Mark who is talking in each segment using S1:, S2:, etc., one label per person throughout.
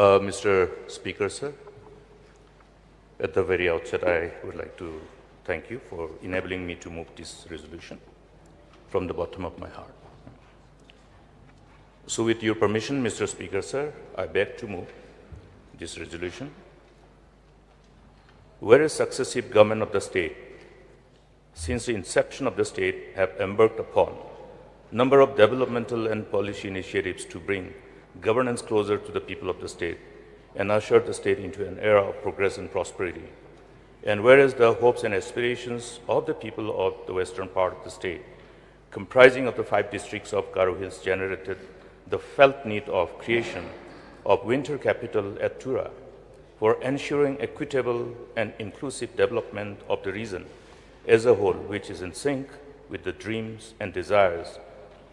S1: Mr. Speaker, sir, at the very outset, I would like to thank you for enabling me to move this resolution from the bottom of my heart. So with your permission, Mr. Speaker, sir, I beg to move this resolution. Whereas successive government of the state, since the inception of the state, have embarked upon a number of developmental and policy initiatives to bring governance closer to the people of the state and usher the state into an era of progress and prosperity. And whereas the hopes and aspirations of the people of the western part of the state, comprising of the 5 districts of Garo Hills, generated the felt need of creation of winter capital at Tura for ensuring equitable and inclusive development of the region as a whole, which is in sync with the dreams and desires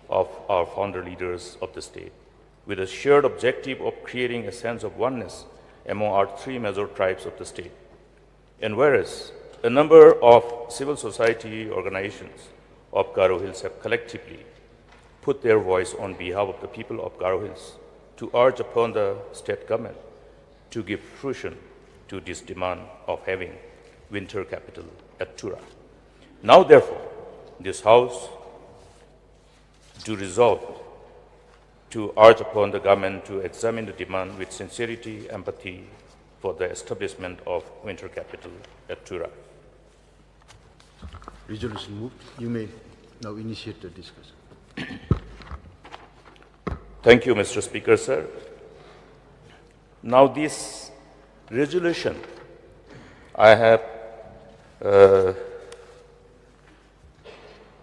S1: of our founder leaders of the state, with a shared objective of creating a sense of oneness among our 3 major tribes of the state. And whereas a number of civil society organizations of Garo Hills have collectively put their voice on behalf of the people of Garo Hills to urge upon the state government to give fruition to this demand of having winter capital at Tura. Now, therefore, this House do resolve to urge upon the government to examine the demand with sincerity, empathy for the establishment of winter capital at Tura.
S2: Resolution moved. You may now initiate the discussion.
S1: Thank you, Mr. Speaker, sir. Now, this resolution, I have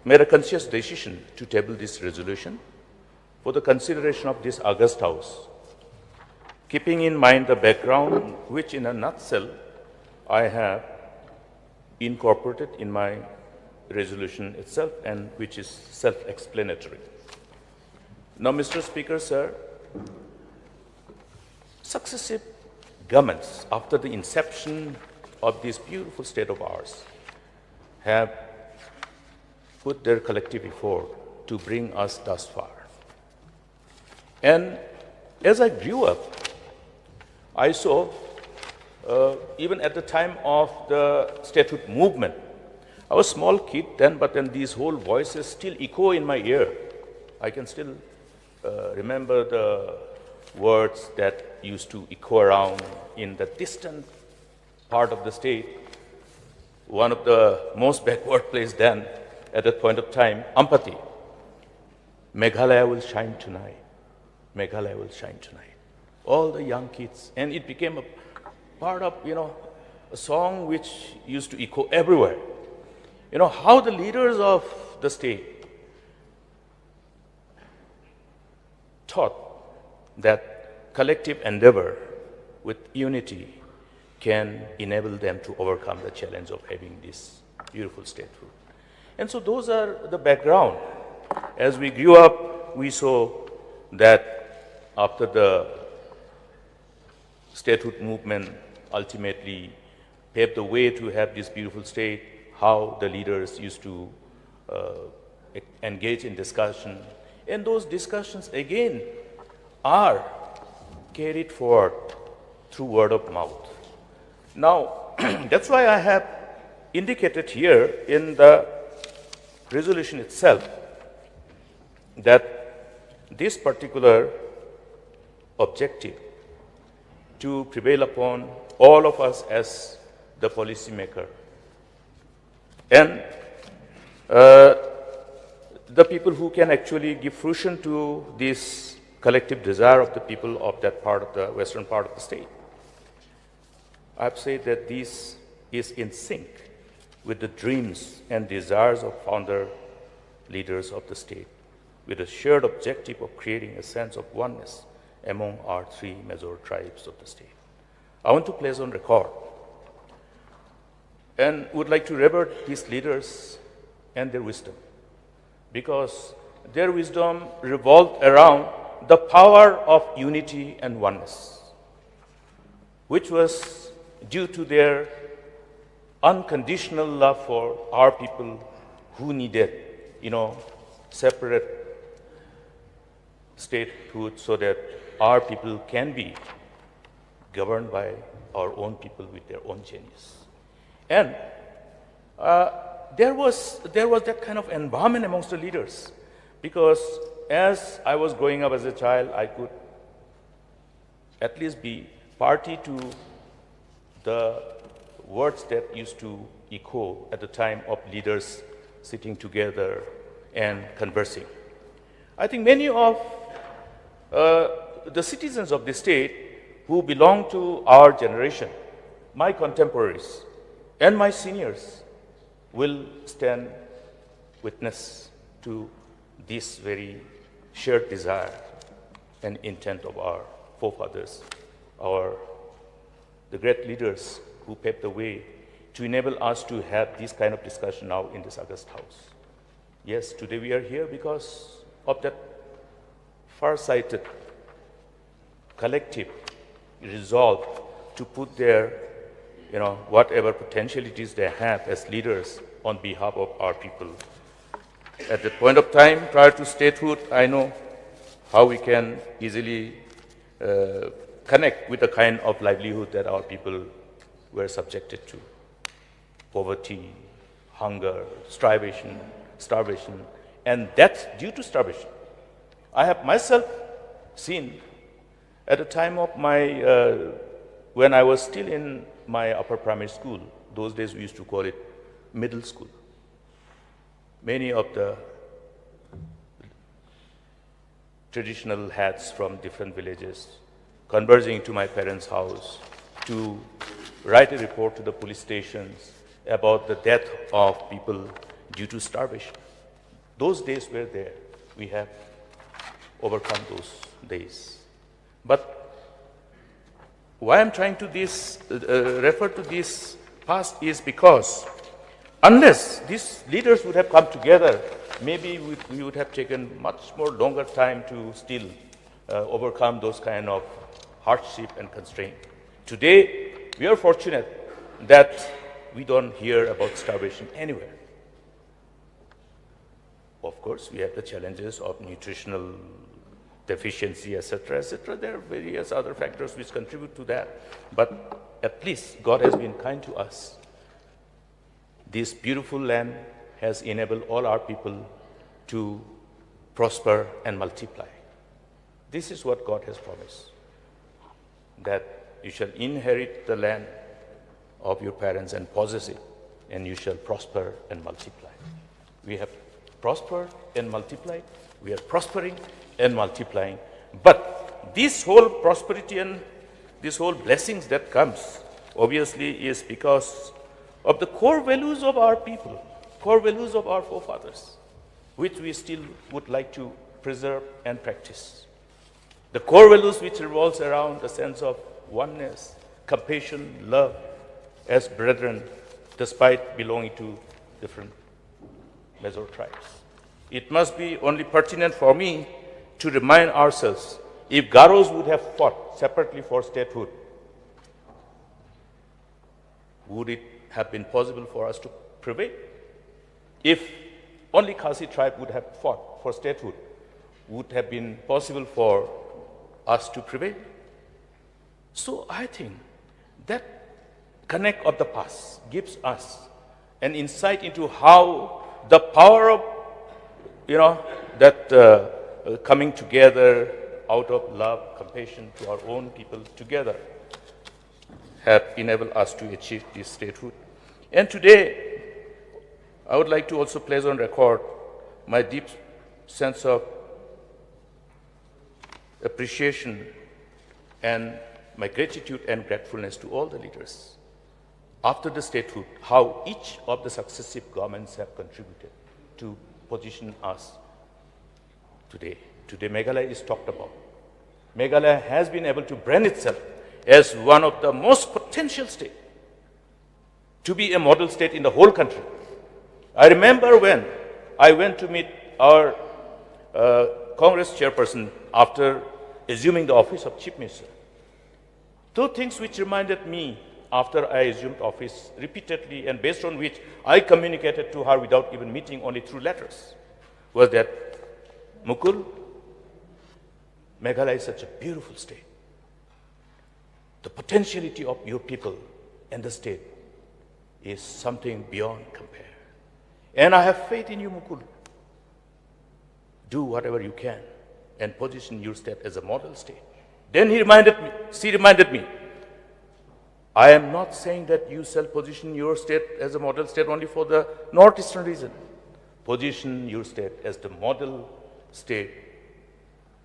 S1: made a conscious decision to table this resolution for the consideration of this august House, keeping in mind the background which in a nutshell I have incorporated in my resolution itself and which is self-explanatory. Now, Mr. Speaker, sir, successive governments after the inception of this beautiful state of ours have put their collective effort to bring us thus far. And as I grew up, I saw, even at the time of the statehood movement, I was a small kid then, but then these whole voices still echo in my ear. I can still remember the words that used to echo around in the distant part of the state, one of the most backward places then at that point of time, Ampati. Meghalaya will shine tonight. Meghalaya will shine tonight. All the young kids, and it became a part of, a song which used to echo everywhere. How the leaders of the state thought that collective endeavor with unity can enable them to overcome the challenge of having this beautiful statehood. And so those are the background. As we grew up, we saw that after the statehood movement ultimately paved the way to have this beautiful state, how the leaders used to engage in discussion. And those discussions, again, are carried forward through word of mouth. Now, that's why I have indicated here in the resolution itself that this particular objective to prevail upon all of us as the policymaker and the people who can actually give fruition to this collective desire of the people of that part of the western part of the state. I have said that this is in sync with the dreams and desires of founder leaders of the state, with a shared objective of creating a sense of oneness among our 3 major tribes of the state. I want to place on record and would like to revert these leaders and their wisdom, because their wisdom revolved around the power of unity and oneness, which was due to their unconditional love for our people who needed, separate statehood so that our people can be governed by our own people with their own genius. And there was that kind of environment amongst the leaders, because as I was growing up as a child, I could at least be party to the words that used to echo at the time of leaders sitting together and conversing. I think many of the citizens of the state who belong to our generation, my contemporaries and my seniors, will stand witness to this very shared desire and intent of our forefathers, the great leaders who paved the way to enable us to have this kind of discussion now in this August House. Yes, today we are here because of that far-sighted, collective resolve to put their, whatever potentialities they have as leaders on behalf of our people. At that point of time, prior to statehood, I know how we can easily connect with the kind of livelihood that our people were subjected to. Poverty, hunger, starvation, and death due to starvation. I have myself seen at the time of when I was still in my upper primary school, those days we used to call it middle school. Many of the traditional hats from different villages converging to my parents' house to write a report to the police stations about the death of people due to starvation. Those days were there. We have overcome those days. But why I'm trying to refer to this past is because unless these leaders would have come together, maybe we would have taken much more longer time to still overcome those kind of hardship and constraint. Today, we are fortunate that we don't hear about starvation anywhere. Of course, we have the challenges of nutritional deficiency, etc., etc. There are various other factors which contribute to that. But at least God has been kind to us. This beautiful land has enabled all our people to prosper and multiply. This is what God has promised, that you shall inherit the land of your parents and possess it, and you shall prosper and multiply. We have prospered and multiplied. We are prospering and multiplying. But this whole prosperity and this whole blessings that comes, obviously, is because of the core values of our people, core values of our forefathers, which we still would like to preserve and practice. The core values which revolves around the sense of oneness, compassion, love, as brethren, despite belonging to different major tribes. It must be only pertinent for me to remind ourselves, if Garos would have fought separately for statehood, would it have been possible for us to prevail? If only Khasi tribe would have fought for statehood, would have been possible for us to prevail? So I think that connect of the past gives us an insight into how the power of, coming together out of love, compassion to our own people together have enabled us to achieve this statehood. And today, I would like to also place on record my deep sense of appreciation and my gratitude and gratefulness to all the leaders after the statehood, how each of the successive governments have contributed to position us today. Today, Meghalaya is talked about. Meghalaya has been able to brand itself as one of the most potential states to be a model state in the whole country. I remember when I went to meet our Congress chairperson after assuming the office of Chief Minister. Two things which reminded me after I assumed office repeatedly and based on which I communicated to her without even meeting, only through letters, was that, Mukul, Meghalaya is such a beautiful state. the potentiality of your people and the state is something beyond compare. And I have faith in you, Mukul. Do whatever you can and position your state as a model state. Then she reminded me, I am not saying that you shall position your state as a model state only for the northeastern region. Position your state as the model state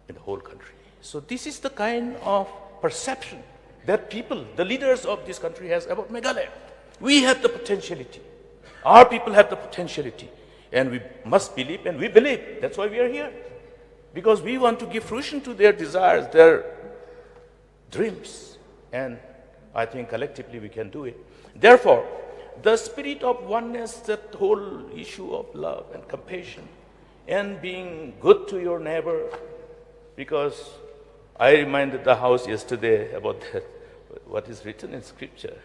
S1: in the whole country. So this is the kind of perception that people, the leaders of this country has about Meghalaya. We have the potentiality. Our people have the potentiality. And we must believe, and we believe. That's why we are here. Because we want to give fruition to their desires, their dreams. And I think collectively we can do it. Therefore, the spirit of oneness, that whole issue of love and compassion and being good to your neighbor, because I reminded the house yesterday about that, what is written in scripture.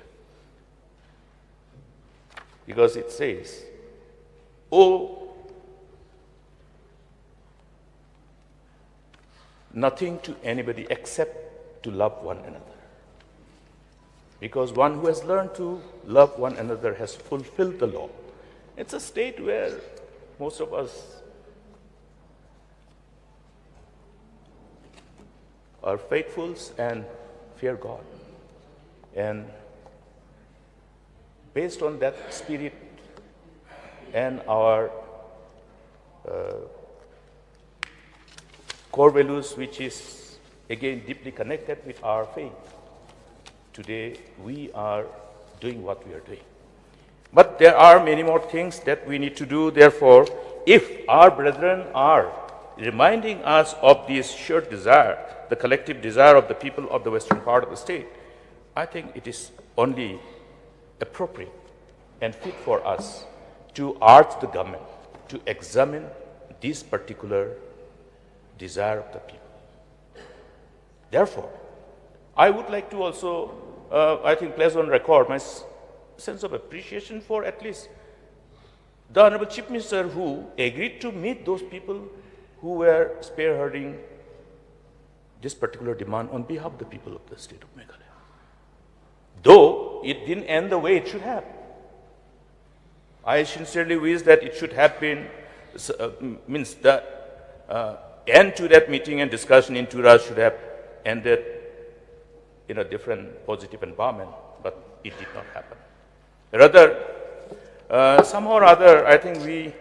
S1: Because it says, owe nothing to anybody except to love one another. Because one who has learned to love one another has fulfilled the law. It's a state where most of us are faithful and fear God. And based on that spirit and our core values, which is again deeply connected with our faith, today we are doing what we are doing. But there are many more things that we need to do. Therefore, if our brethren are reminding us of this shared desire, the collective desire of the people of the western part of the state, I think it is only appropriate and fit for us to urge the government to examine this particular desire of the people. Therefore, I would like to also, I think, place on record my sense of appreciation for at least the Honorable Chief Minister, who agreed to meet those people who were spearheading this particular demand on behalf of the people of the state of Meghalaya. Though it didn't end the way it should have. I sincerely wish that it should have been, means the end to that meeting and discussion in Tura should have ended in a different positive environment, but it did not happen. Rather, somehow or other, I think we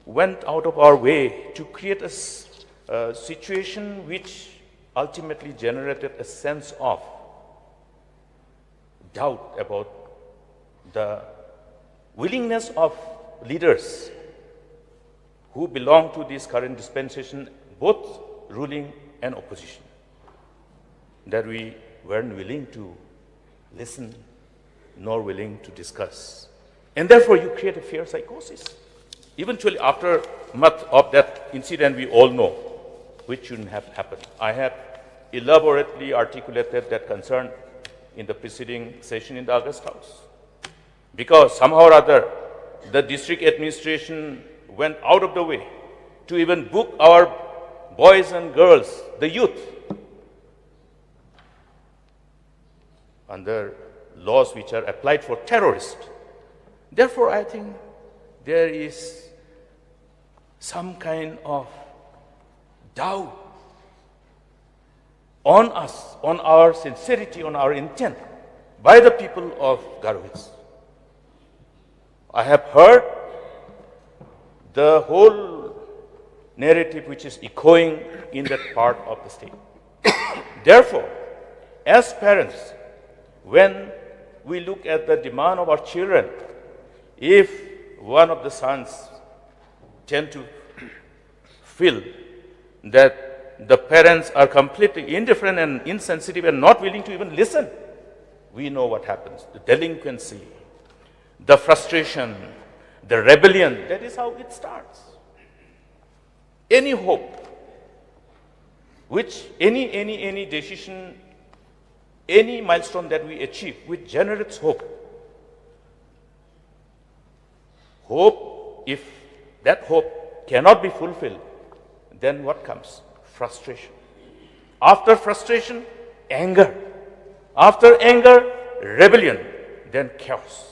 S1: went out of our way to create a situation which ultimately generated a sense of doubt about the willingness of leaders who belong to this current dispensation, both ruling and opposition, that we weren't willing to listen nor willing to discuss. And therefore, you create a fear psychosis. Eventually, after much of that incident, we all know which shouldn't have happened. I have elaborately articulated that concern in the preceding session in the August House. Because somehow or other, the district administration went out of the way to even book our boys and girls, the youth, under laws which are applied for terrorists. Therefore, I think there is some kind of doubt on us, on our sincerity, on our intent by the people of Garowitz. I have heard the whole narrative which is echoing in that part of the state. Therefore, as parents, when we look at the demand of our children, if one of the sons tend to feel that the parents are completely indifferent and insensitive and not willing to even listen, we know what happens. The delinquency, the frustration, the rebellion, that is how it starts. Any hope, which any decision, any milestone that we achieve, which generates hope. Hope, if that hope cannot be fulfilled, then what comes? Frustration. After frustration, anger. After anger, rebellion, then chaos.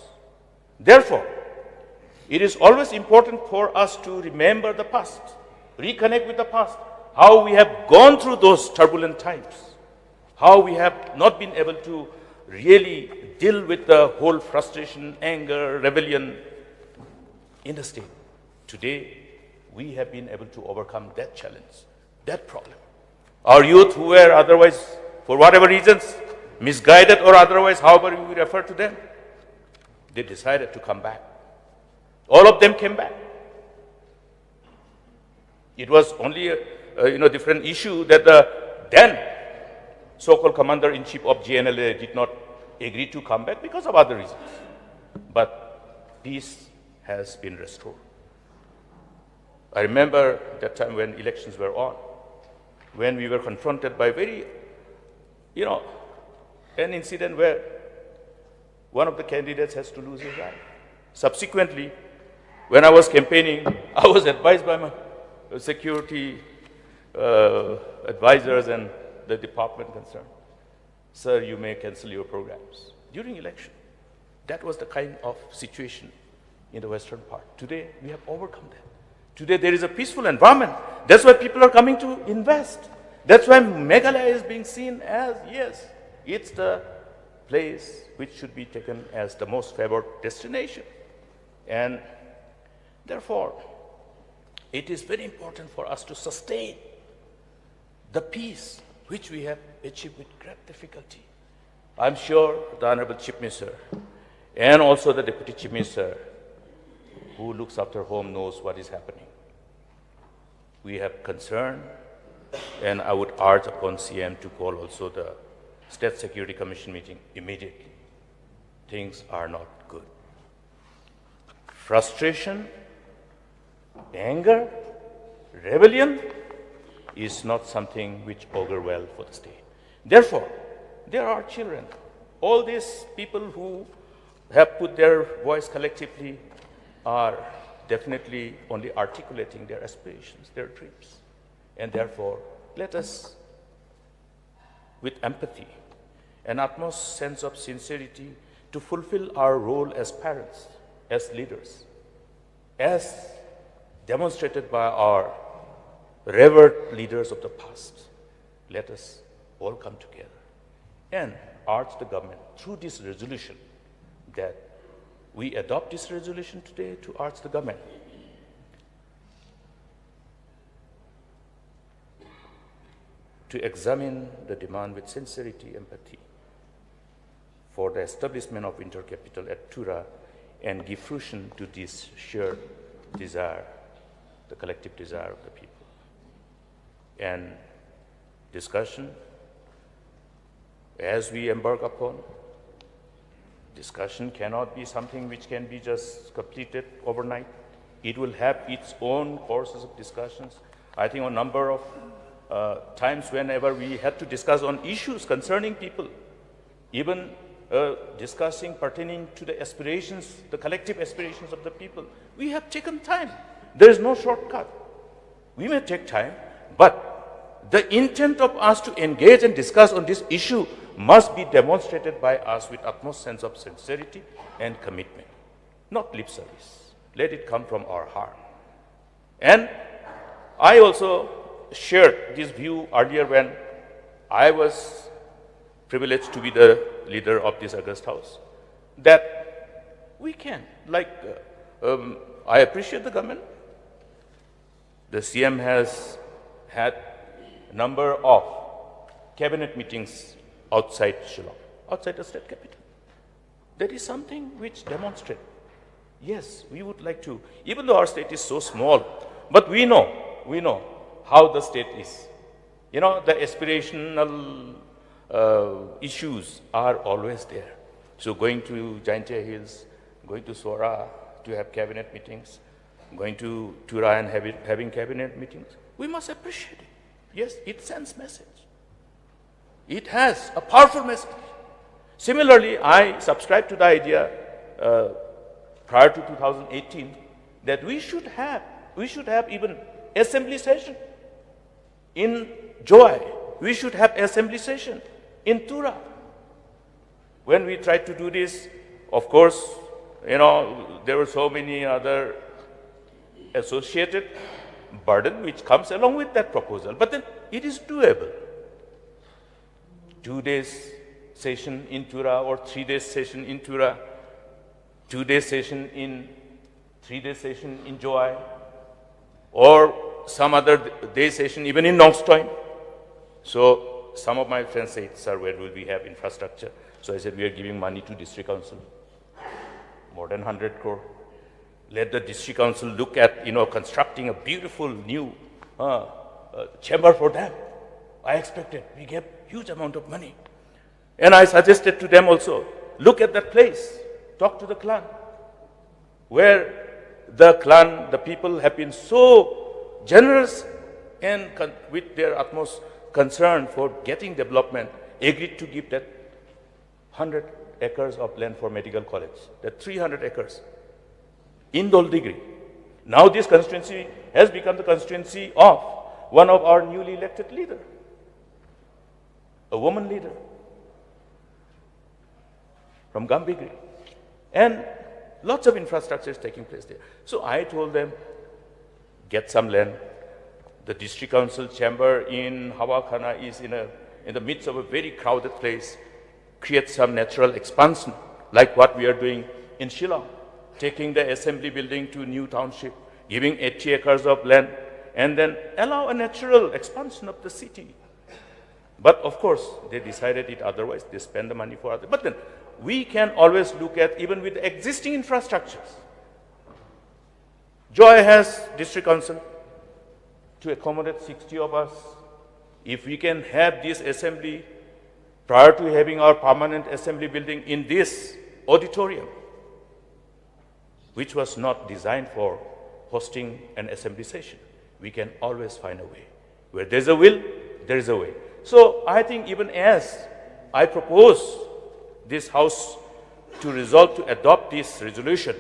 S1: Therefore, it is always important for us to remember the past, reconnect with the past, how we have gone through those turbulent times, how we have not been able to really deal with the whole frustration, anger, rebellion in the state. Today, we have been able to overcome that challenge, that problem. Our youth who were otherwise, for whatever reasons, misguided or otherwise, however we refer to them, they decided to come back. All of them came back. It was only a different issue that the then so-called commander-in-chief of GNLA did not agree to come back because of other reasons. But peace has been restored. I remember that time when elections were on, when we were confronted by an incident where one of the candidates has to lose his life. Subsequently, when I was campaigning, I was advised by my security advisors and the department concerned, sir, you may cancel your programs during election. That was the kind of situation in the western part. Today, we have overcome that. Today, there is a peaceful environment. That's why people are coming to invest. That's why Meghalaya is being seen as, yes, it's the place which should be taken as the most favored destination. And therefore, it is very important for us to sustain the peace which we have achieved with great difficulty. I'm sure the Honorable Chief Minister and also the Deputy Chief Minister who looks after home knows what is happening. We have concern, and I would urge upon CM to call also the State Security Commission meeting immediately. Things are not good. Frustration, anger, rebellion is not something which augur well for the state. Therefore, there are children. All these people who have put their voice collectively are definitely only articulating their aspirations, their dreams. And therefore, let us, with empathy and utmost sense of sincerity, to fulfill our role as parents, as leaders, as demonstrated by our revered leaders of the past. Let us all come together and urge the government through this resolution that we adopt this resolution today to urge the government to examine the demand with sincerity, empathy for the establishment of winter capital at Tura and give fruition to this shared desire, the collective desire of the people. And discussion, as we embark upon, discussion cannot be something which can be just completed overnight. It will have its own courses of discussions. I think a number of times whenever we had to discuss on issues concerning people, even discussing pertaining to the aspirations, the collective aspirations of the people, we have taken time. There is no shortcut. We may take time, but the intent of us to engage and discuss on this issue must be demonstrated by us with utmost sense of sincerity and commitment, not lip service. Let it come from our heart. And I also shared this view earlier when I was privileged to be the leader of this August House, that we can, I appreciate the government. The CM has had a number of cabinet meetings outside Shillong, outside the state capital. That is something which demonstrates, yes, we would like to, even though our state is so small, but we know how the state is. You know, the aspirational issues are always there. So going to Jaintia Hills, going to Sora to have cabinet meetings, going to Tura and having cabinet meetings, we must appreciate it. Yes, it sends message. It has a powerful message. Similarly, I subscribe to the idea prior to 2018 that we should have even assembly session in Joy. We should have assembly session in Tura. when we tried to do this, of course, there were so many other associated burden which comes along with that proposal. But then it is doable. 2 days session in Tura or 3 days session in Tura, 2 days session in 3 days session in Joy, or some other day session even in Nongstoin. So some of my friends say, sir, where will we have infrastructure? So I said, we are giving money to district council, more than 100 crore. Let the district council look at, constructing a beautiful new chamber for them. I expected, we gave huge amount of money. And I suggested to them also, look at that place, talk to the clan, where the clan, the people have been so generous and with their utmost concern for getting development, agreed to give that 100 acres of land for medical college, that 300 acres in Doldigri. Now this constituency has become the constituency of one of our newly elected leader, a woman leader from Gambigri. And lots of infrastructure is taking place there. So I told them, get some land. The district council chamber in Hawakhana is in the midst of a very crowded place. Create some natural expansion, like what we are doing in Shillong, taking the assembly building to new township, giving 80 acres of land, and then allow a natural expansion of the city. But of course, they decided it otherwise. They spend the money for others. But then we can always look at, even with the existing infrastructures. Joy has district council to accommodate 60 of us. If we can have this assembly prior to having our permanent assembly building in this auditorium, which was not designed for hosting an assembly session, we can always find a way. Where there's a will, there is a way. So I think even as I propose this House to resolve to adopt this resolution,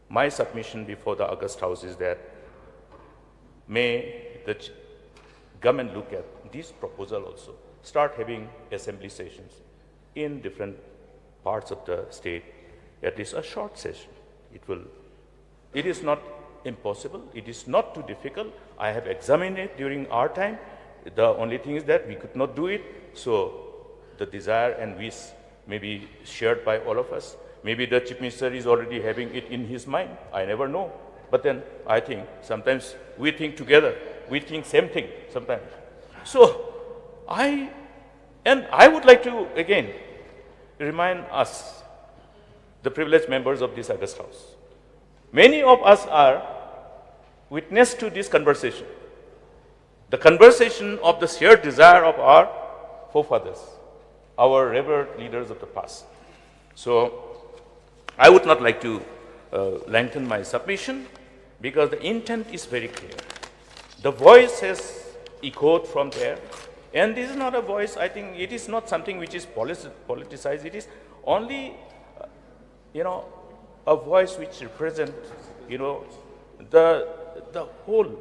S1: my submission before the August House is that may the government look at this proposal also, start having assembly sessions in different parts of the state, at least a short session. It is not impossible, it is not too difficult. I have examined it during our time. The only thing is that we could not do it, so the desire and wish may be shared by all of us. Maybe the Chief Minister is already having it in his mind, I never know. But then I think sometimes we think together, we think same thing sometimes. So I would like to again remind us, the privileged members of this August House. Many of us are witness to this conversation. The conversation of the shared desire of our forefathers, our revered leaders of the past. So I would not like to lengthen my submission because the intent is very clear. The voice has echoed from there, and this is not a voice, I think it is not something which is politicized. It is only, a voice which represents, the whole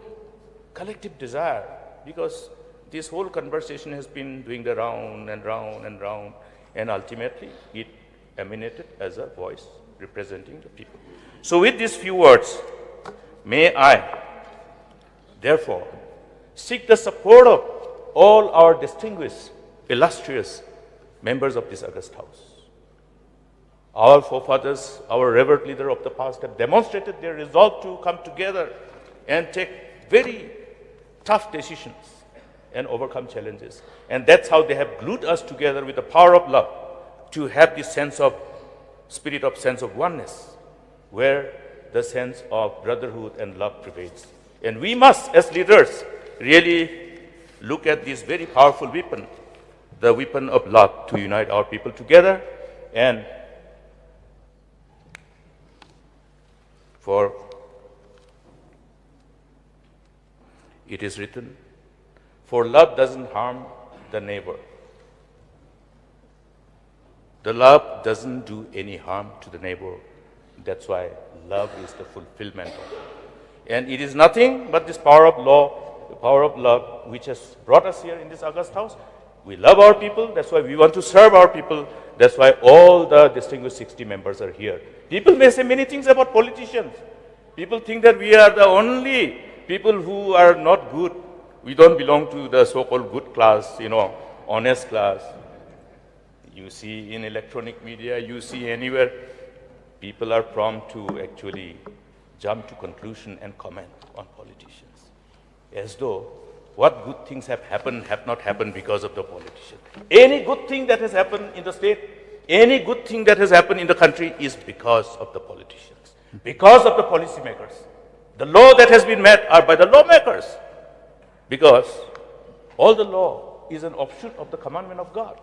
S1: collective desire, because this whole conversation has been doing the round and round and round, and ultimately it emanated as a voice representing the people. So with these few words, may I therefore seek the support of all our distinguished, illustrious members of this August House. Our forefathers, our revered leader of the past have demonstrated their resolve to come together and take very tough decisions and overcome challenges. And that's how they have glued us together with the power of love to have this sense of oneness, where the sense of brotherhood and love prevails. And we must, as leaders, really look at this very powerful weapon, the weapon of love, to unite our people together. And for it is written, for love doesn't harm the neighbor. The love doesn't do any harm to the neighbor. That's why love is the fulfillment of it. And it is nothing but this power of law, the power of love, which has brought us here in this August House. We love our people. That's why we want to serve our people. That's why all the distinguished 60 members are here. People may say many things about politicians. People think that we are the only people who are not good. We don't belong to the so-called good class, honest class. You see in electronic media, you see anywhere, people are prompt to actually jump to conclusion and comment on politicians, as though what good things have not happened because of the politician. Any good thing that has happened in the state, any good thing that has happened in the country is because of the politicians, because of the policymakers. The law that has been made are by the lawmakers, because all the law is an offshoot of the commandment of God.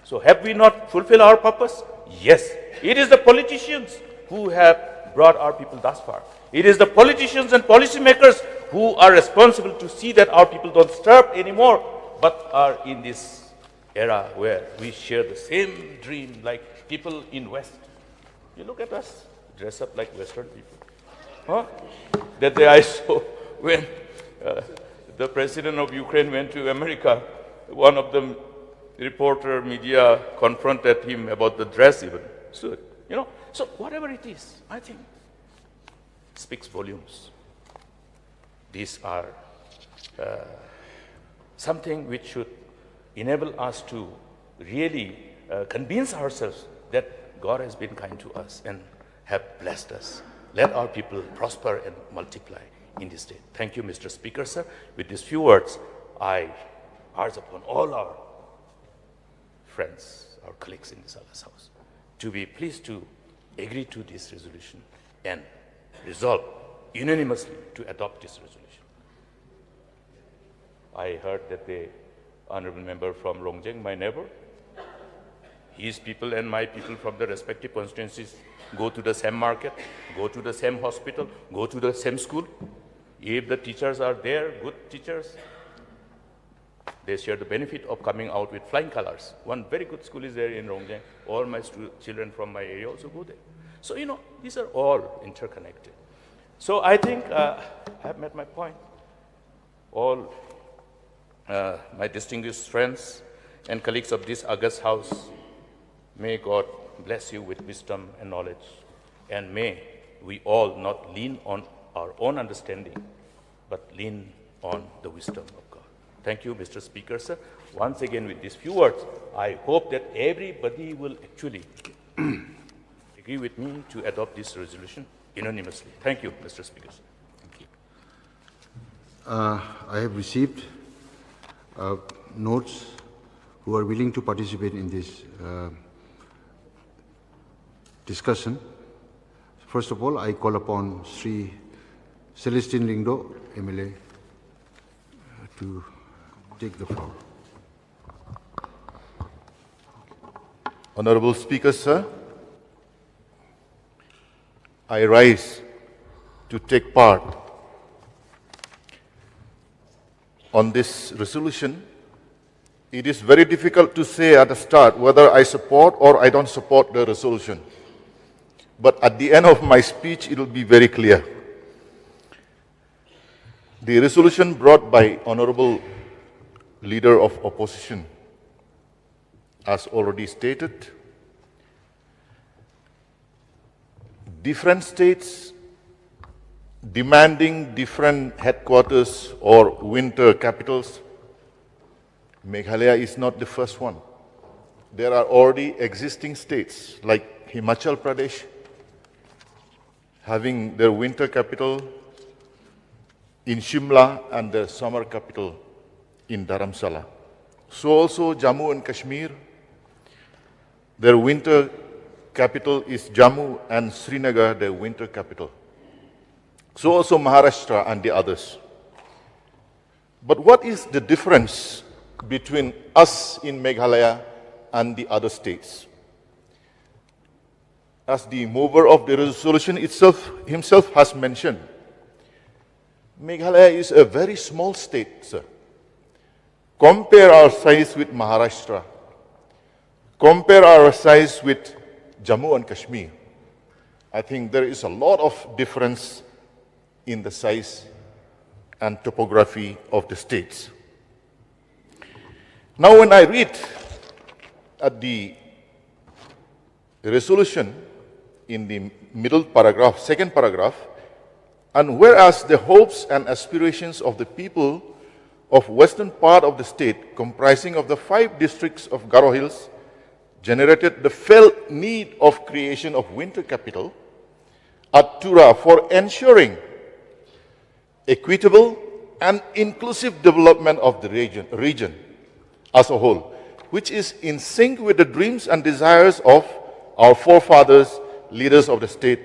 S1: So have we not fulfilled our purpose? Yes. It is the politicians who have brought our people thus far. It is the politicians and policymakers who are responsible to see that our people don't starve anymore, but are in this era where we share the same dream like people in West. You look at us, dress up like Western people. Huh? That day I saw when the president of Ukraine went to America, one of the reporter media confronted him about the dress even. So, so whatever it is, I think speaks volumes. These are something which should enable us to really convince ourselves that God has been kind to us and have blessed us. Let our people prosper and multiply in this state. Thank you, Mr. Speaker, sir. With these few words, I urge upon all our friends, our colleagues in this Allah's house, to be pleased to agree to this resolution and resolve unanimously to adopt this resolution. I heard that the honorable member from Rongjeng, my neighbor, his people and my people from the respective constituencies go to the same market, go to the same hospital, go to the same school. If the teachers are there, good teachers, they share the benefit of coming out with flying colors. One very good school is there in Rongjeng. All my children from my area also go there. So, these are all interconnected. So I think I have made my point. All my distinguished friends and colleagues of this august house, may God bless you with wisdom and knowledge. And may we all not lean on our own understanding, but lean on the wisdom of God. Thank you, Mr. Speaker, sir. Once again, with these few words, I hope that everybody will actually agree with me to adopt this resolution unanimously. Thank you, Mr. Speaker, sir. Thank you.
S2: I have received notes who are willing to participate in this discussion. First of all, I call upon Sri Celestine Ringdo, MLA, to take the floor.
S3: Honorable Speaker, sir, I rise to take part on this resolution. It is very difficult to say at the start whether I support or I don't support the resolution. But at the end of my speech, it will be very clear. The resolution brought by Honorable Leader of Opposition, as already stated, different states demanding different headquarters or winter capitals. Meghalaya is not the first one. There are already existing states like Himachal Pradesh having their winter capital in Shimla and their summer capital in Dharamsala. So also Jammu and Kashmir, their winter capital is Jammu, and Srinagar, their winter capital. So also Maharashtra and the others. But what is the difference between us in Meghalaya and the other states? As the mover of the resolution himself has mentioned, Meghalaya is a very small state, sir. Compare our size with Maharashtra. Compare our size with Jammu and Kashmir. I think there is a lot of difference in the size and topography of the states. Now, when I read at the resolution in the middle paragraph, second paragraph, and whereas the hopes and aspirations of the people of western part of the state, comprising of the 5 districts of Garo Hills, generated the felt need of creation of winter capital at Tura for ensuring equitable and inclusive development of the region as a whole, which is in sync with the dreams and desires of our forefathers, leaders of the state,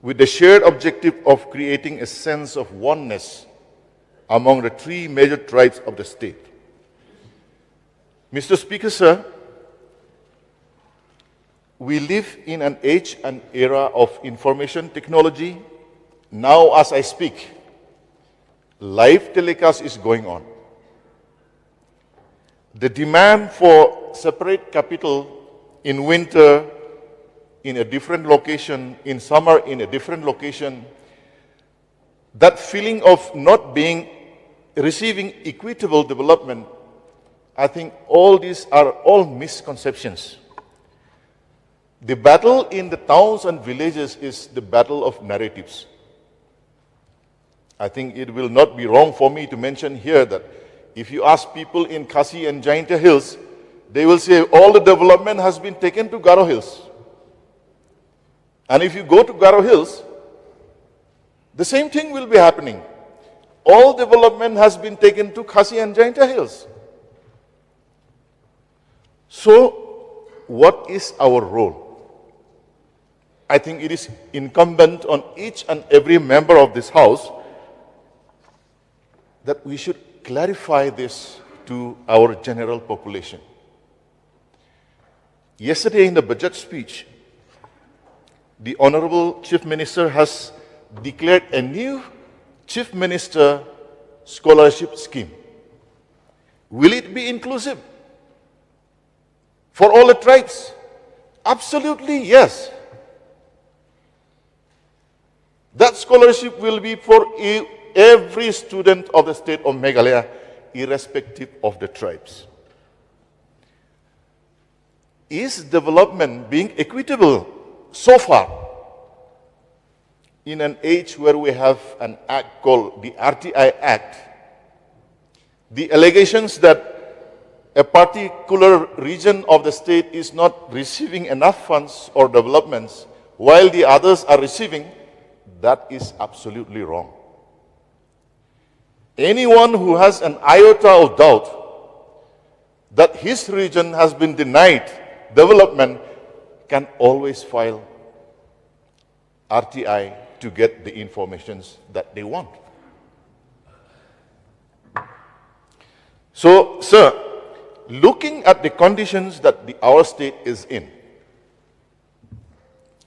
S3: with the shared objective of creating a sense of oneness among the 3 major tribes of the state. Mr. Speaker, sir, we live in an age and era of information technology. Now, as I speak, live telecast is going on. The demand for separate capital in winter in a different location, in summer in a different location, that feeling of not receiving equitable development, I think all these are all misconceptions. The battle in the towns and villages is the battle of narratives. I think it will not be wrong for me to mention here that if you ask people in Khasi and Jaintia Hills, they will say all the development has been taken to Garo Hills. And if you go to Garo Hills, the same thing will be happening. All development has been taken to Khasi and Jaintia Hills. So, what is our role? I think it is incumbent on each and every member of this House that we should clarify this to our general population. Yesterday in the budget speech, the Honorable Chief Minister has declared a new Chief Minister scholarship scheme. Will it be inclusive for all the tribes? Absolutely yes. That scholarship will be for every student of the state of Meghalaya, irrespective of the tribes. Is development being equitable so far? In an age where we have an act called the RTI Act, the allegations that a particular region of the state is not receiving enough funds or developments while the others are receiving, that is absolutely wrong. Anyone who has an iota of doubt that his region has been denied development can always file RTI to get the informations that they want. So, sir, looking at the conditions that our state is in,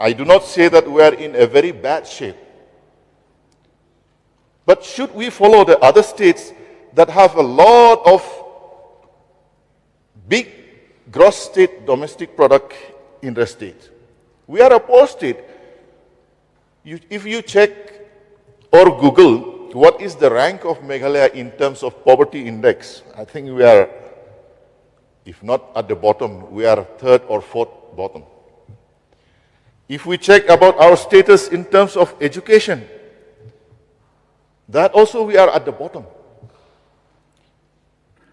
S3: I do not say that we are in a very bad shape. But should we follow the other states that have a lot of big gross state domestic product in the state? We are a poor state. If you check or Google what is the rank of Meghalaya in terms of poverty index, I think we are, if not at the bottom, we are 3rd or 4th bottom. If we check about our status in terms of education, that also we are at the bottom.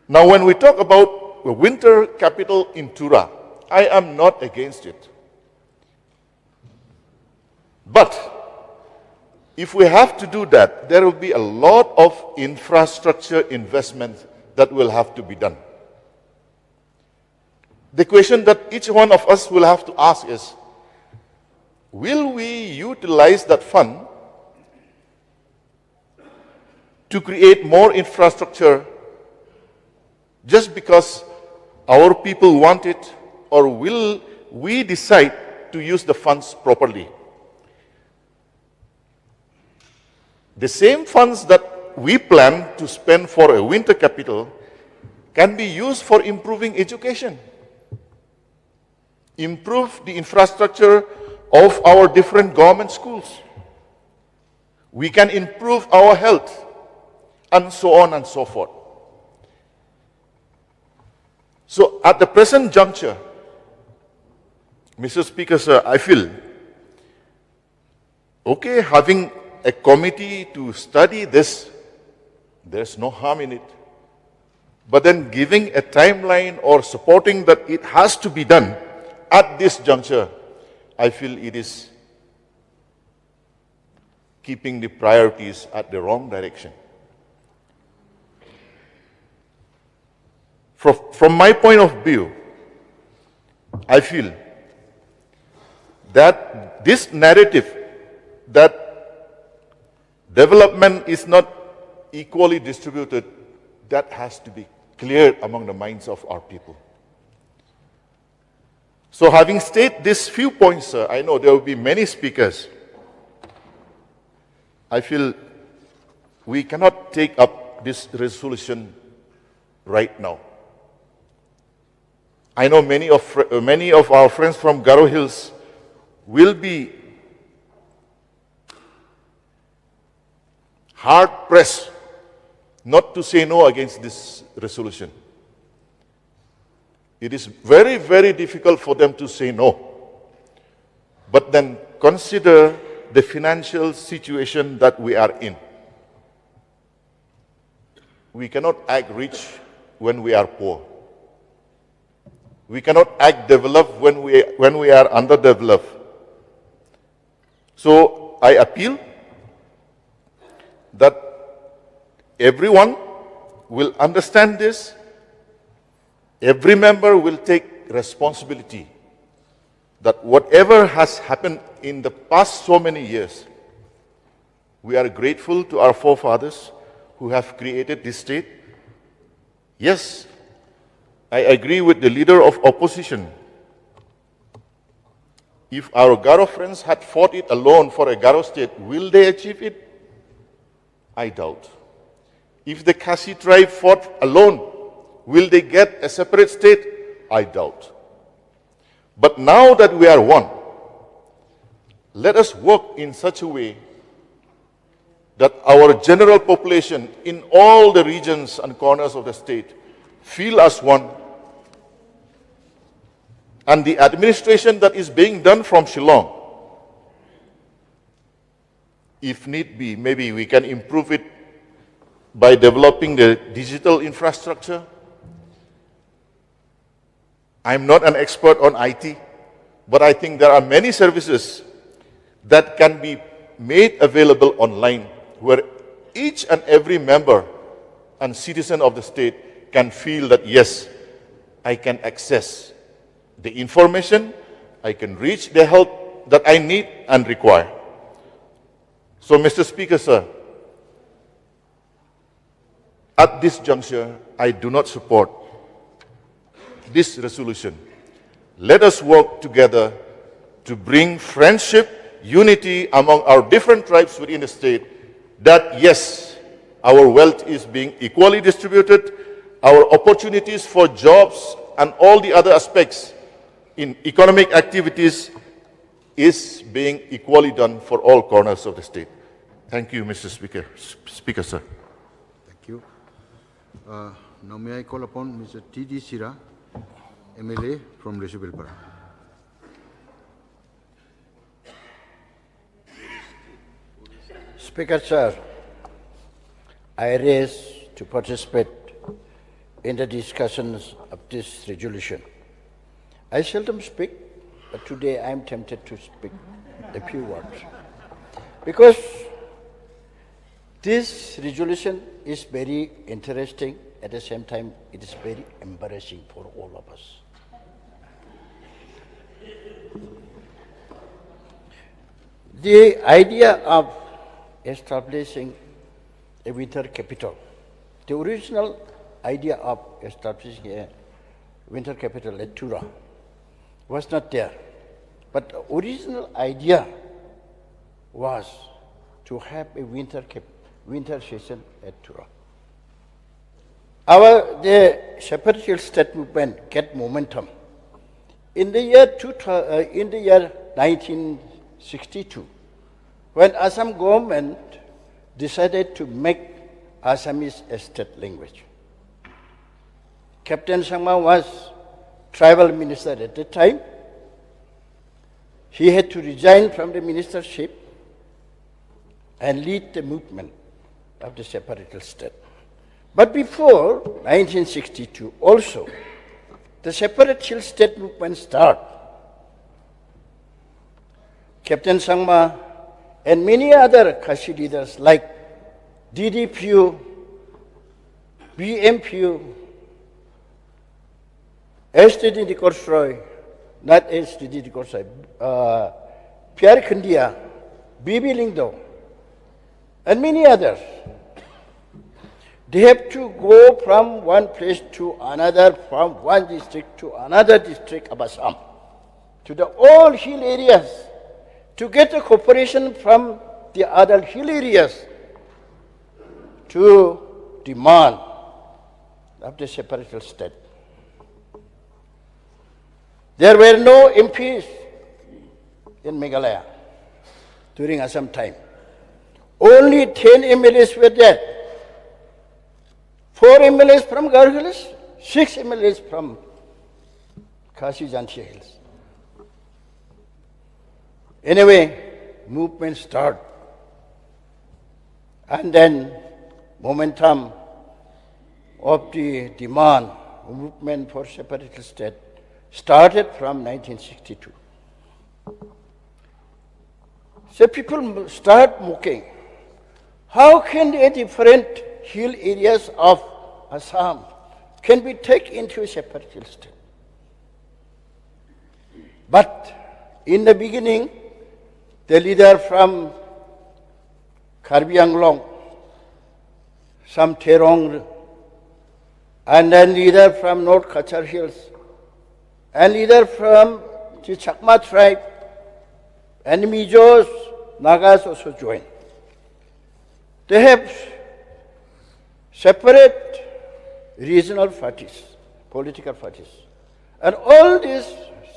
S3: Now, when we talk about the winter capital in Tura, I am not against it. But if we have to do that, there will be a lot of infrastructure investment that will have to be done. The question that each one of us will have to ask is, will we utilize that fund to create more infrastructure just because our people want it, or will we decide to use the funds properly? The same funds that we plan to spend for a winter capital can be used for improving education, improve the infrastructure of our different government schools. We can improve our health, and so on and so forth. So at the present juncture, Mr. Speaker, sir, I feel, okay, having a committee to study this, there's no harm in it. But then giving a timeline or supporting that it has to be done at this juncture, I feel it is keeping the priorities at the wrong direction. From my point of view, I feel that this narrative that development is not equally distributed, that has to be cleared among the minds of our people. So having stated these few points, sir, I know there will be many speakers. I feel we cannot take up this resolution right now. I know many of our friends from Garo Hills will be hard-pressed not to say no against this resolution. It is very, very difficult for them to say no. But then consider the financial situation that we are in. We cannot act rich when we are poor. We cannot act developed when we are underdeveloped. So I appeal that everyone will understand this. Every member will take responsibility that whatever has happened in the past so many years, we are grateful to our forefathers who have created this state. Yes, I agree with the leader of opposition. If our Garo friends had fought it alone for a Garo state, will they achieve it? I doubt. If the Khasi tribe fought alone, will they get a separate state? I doubt. But now that we are one, let us work in such a way that our general population in all the regions and corners of the state feel as one. And the administration that is being done from Shillong, if need be, maybe we can improve it by developing the digital infrastructure. I'm not an expert on IT, but I think there are many services that can be made available online where each and every member and citizen of the state can feel that, yes, I can access the information, I can reach the help that I need and require. So, Mr. Speaker, sir, at this juncture, I do not support this resolution. Let us work together to bring friendship, unity among our different tribes within the state, that yes, our wealth is being equally distributed, our opportunities for jobs and all the other aspects in economic activities is being equally done for all corners of the state. Thank you, Mr. Speaker, sir.
S2: Thank you. Now may I call upon Mr. T.D. Sira, MLA from Resubelpara.
S4: Speaker, sir, I raise to participate in the discussions of this resolution. I seldom speak, but today I am tempted to speak a few words. Because this resolution is very interesting, at the same time it is very embarrassing for all of us. The idea of establishing a winter capital, the original idea of establishing a winter capital at Tura was not there. But the original idea was to have a winter session at Tura. The separatist state movement get momentum. In the year 1962, when Assam government decided to make Assamese a state language, Captain Sangma was tribal minister at the time. He had to resign from the ministership and lead the movement of the separatist state. But before 1962 also, the separatist state movement started. Captain Sangma and many other Khasi leaders like DDPU, BMPU, STD Korsroy, not STD Korsroy, Pierre Khandia, Bibi Lingdo, and many others. They have to go from one place to another, from one district to another district of Assam, to the all hill areas, to get the cooperation from the other hill areas to demand of the separatist state. There were no MPs in Meghalaya during Assam time. Only 10 MLAs were there. 4 MLAs from Garo Hills, 6 MLAs from Khasi Jantia Hills. Anyway, movement started. And then momentum of the demand, movement for separatist state started from 1962. So people start mocking. How can a different hill areas of Assam can be taken into a separatist state? But in the beginning, the leader from Karbi Anglong, some Terong, and then leader from North Kachar Hills, and leader from the Chakma tribe, and Mijos, Nagas also joined. They have separate regional parties, political parties. And all these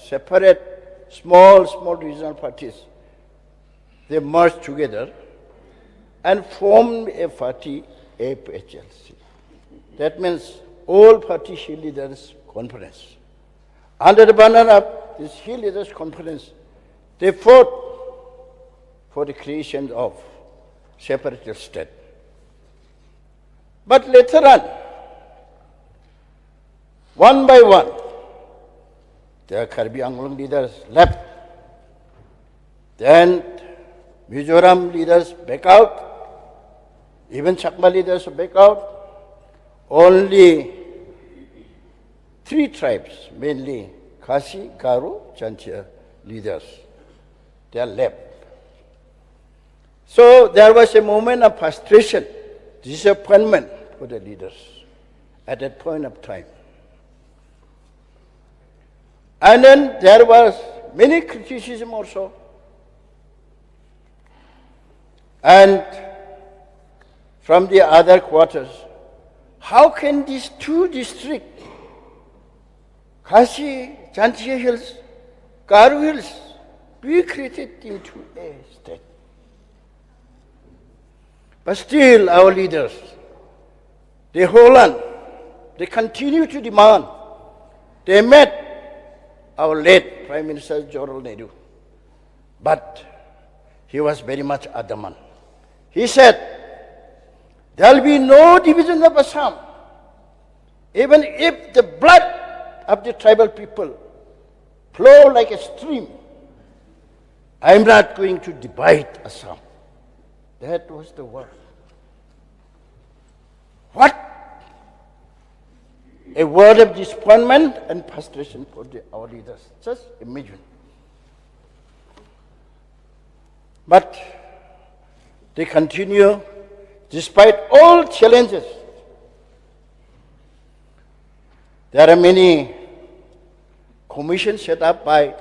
S4: separate, small regional parties, they merged together and formed a party, APHLC. That means All Party Hill Leaders Conference. Under the banner of this Hill Leaders Conference, they fought for the creation of separatist state. But later on, one by one, the Karbi Anglong leaders left. Then Mizoram leaders back out. Even Chakma leaders back out. Only 3 tribes, mainly Khasi, Garo, Jantia leaders, they are left. So there was a moment of frustration, disappointment for the leaders at that point of time. And then there was many criticism also. And from the other quarters, how can these 2 districts, Khasi, Jantia Hills, Garo Hills, be created into a state? But still our leaders, they hold on, they continue to demand. They met our late Prime Minister Jawaharlal Nehru, but he was very much adamant. He said, there will be no division of Assam, even if the blood of the tribal people flow like a stream. I am not going to divide Assam. That was the word. What? A word of disappointment and frustration for our leaders. Just imagine. But they continue despite all challenges. There are many commissions set up by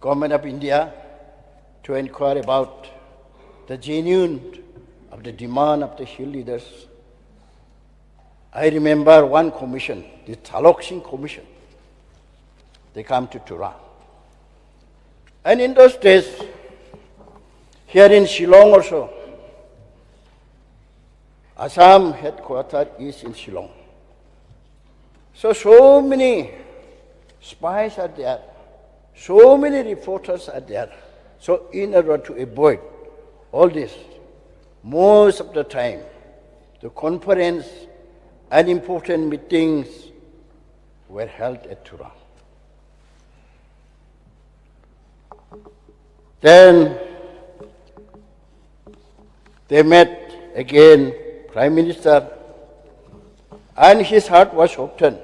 S4: Government of India to inquire about the genuine of the demand of the hill leaders. I remember one commission, the Talok Singh Commission. They come to Tura. And in those days, here in Shillong also, Assam headquarters is in Shillong. So many spies are there. So many reporters are there. So in order to avoid all this, most of the time, the conference and important meetings were held at Tura. Then they met again, Prime Minister, and his heart was softened.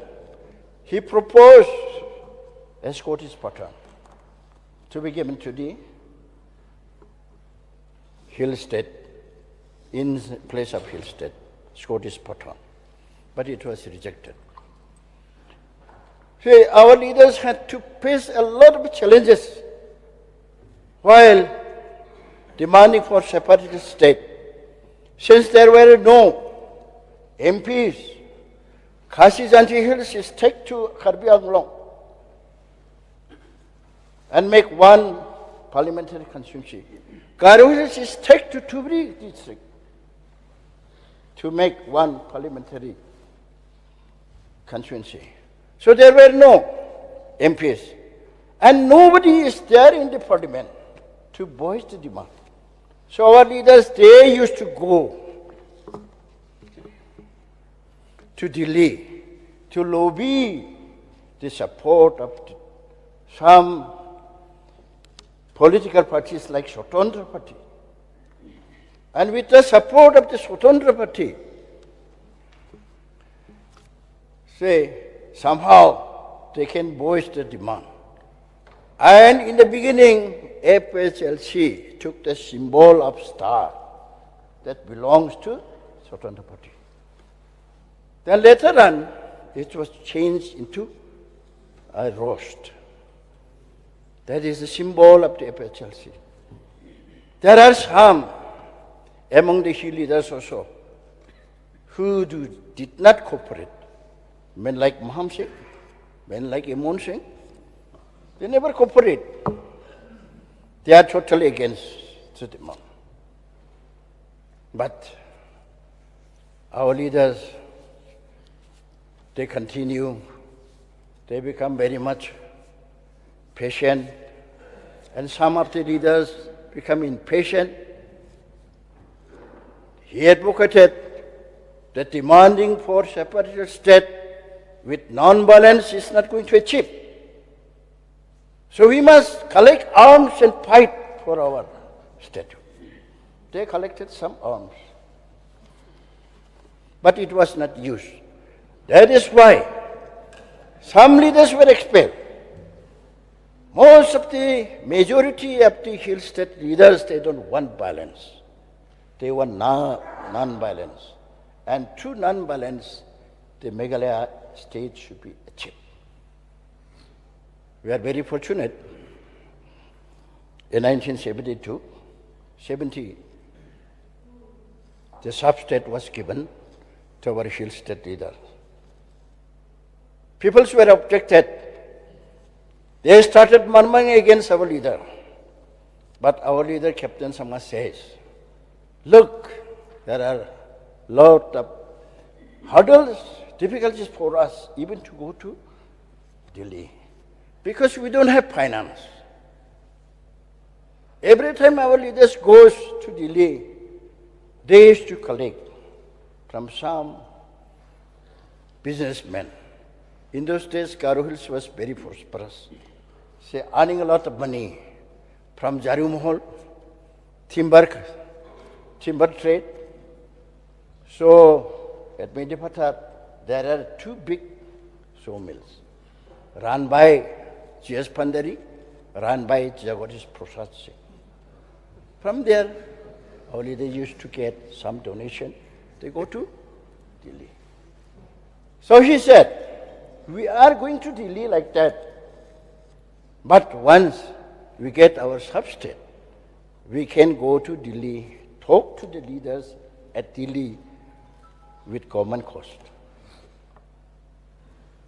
S4: He proposed a Scottish pattern to be given to the Hill State in place of Hill State, Scottish pattern. But it was rejected. See, our leaders had to face a lot of challenges while demanding for separatist state. Since there were no MPs, Khasi and Hills is take to Karbi Anglong and make one parliamentary constituency. Garo Hills is take to Tubri district to make one parliamentary constituency. So there were no MPs. And nobody is there in the parliament to voice the demand. So our leaders, they used to go to Delhi to lobby the support of some political parties like Swatandra Party. And with the support of the Swatandra Party, say, somehow they can voice the demand. And in the beginning, FHLC took the symbol of star that belongs to Swatandra Party. Then later on, it was changed into a roast. That is the symbol of the FHLC. There are some among the Hill leaders also who did not cooperate. Men like Maham Singh, men like Imon Singh, they never cooperate. They are totally against the demand. But our leaders, they continue, they become very much patient, and some of the leaders become impatient. He advocated that demanding for separate state with non-violence is not going to achieve. So we must collect arms and fight for our state. They collected some arms, but it was not used. That is why some leaders were expelled. Most of the majority of the Hill State leaders, they don't want violence. They want non-violence. And through non-violence, the Meghalaya state should be achieved. We are very fortunate. In 1970, the sub-state was given to our Hill State leaders. Peoples were objected. They started murmuring against our leader. But our leader, Captain Sama, says, look, there are a lot of hurdles, difficulties for us even to go to Delhi, because we don't have finance. Every time our leaders goes to Delhi, they used to collect from some businessmen. In those days, Garo Hills was very prosperous. Say, earning a lot of money from Jaru Mahal, timber trade. So, at Medipatar, there are two big sawmills, run by G.S. Pandari, run by Jagadish Prasad Singh. From there, only they used to get some donation. They go to Delhi. So he said, we are going to Delhi like that. But once we get our sub-state, we can go to Delhi, talk to the leaders at Delhi with common cost.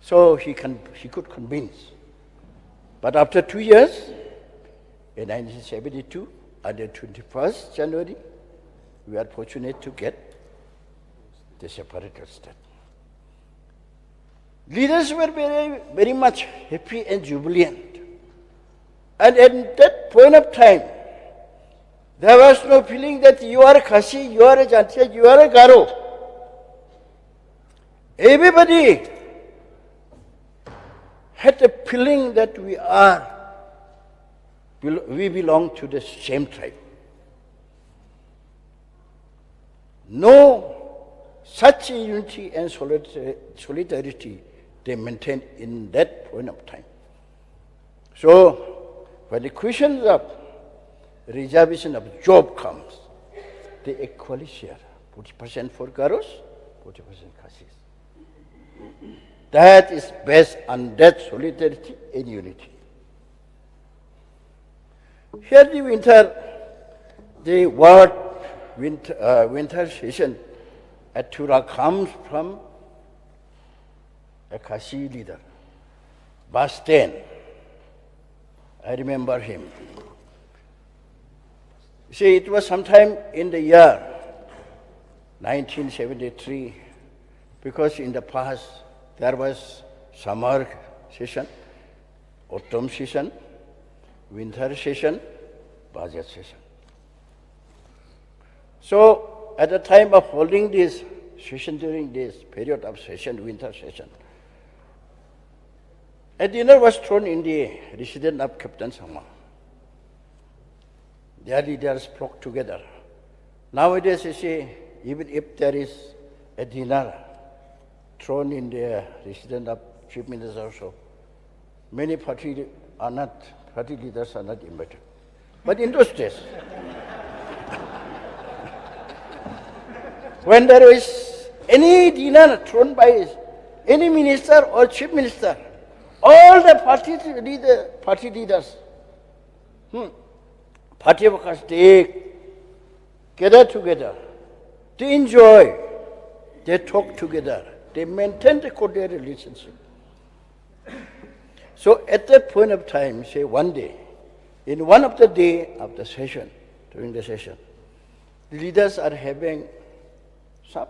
S4: So he could convince. But after 2 years, in 1972, on the 21st January, we are fortunate to get the separate state. Leaders were very, very much happy and jubilant. And at that point of time, there was no feeling that you are a Khasi, you are a Jantia, you are a Garo. Everybody had a feeling that we belong to the same tribe. No such unity and solidarity they maintained in that point of time. So, when the question of reservation of job comes, they equally share 40% for Garos, 40% Khasis. That is based on that solidarity and unity. Here the word winter session at Tura comes from a Khasi leader, Basten. I remember him. See, it was sometime in the year 1973, because in the past there was summer session, autumn session, winter session, budget session. So, at the time of holding this session, during this period of session, winter session, a dinner was thrown in the residence of Captain Sama. Their leaders flocked together. Nowadays, you see, even if there is a dinner thrown in the residence of chief minister also, many party leaders are not invited. But in those days, when there is any dinner thrown by any minister or chief minister, all the party leaders, party workers, they gather together, they enjoy, they talk together, they maintain the cordial relationship. So at that point of time, say one day, in one of the day of the session, during the session, the leaders are having some,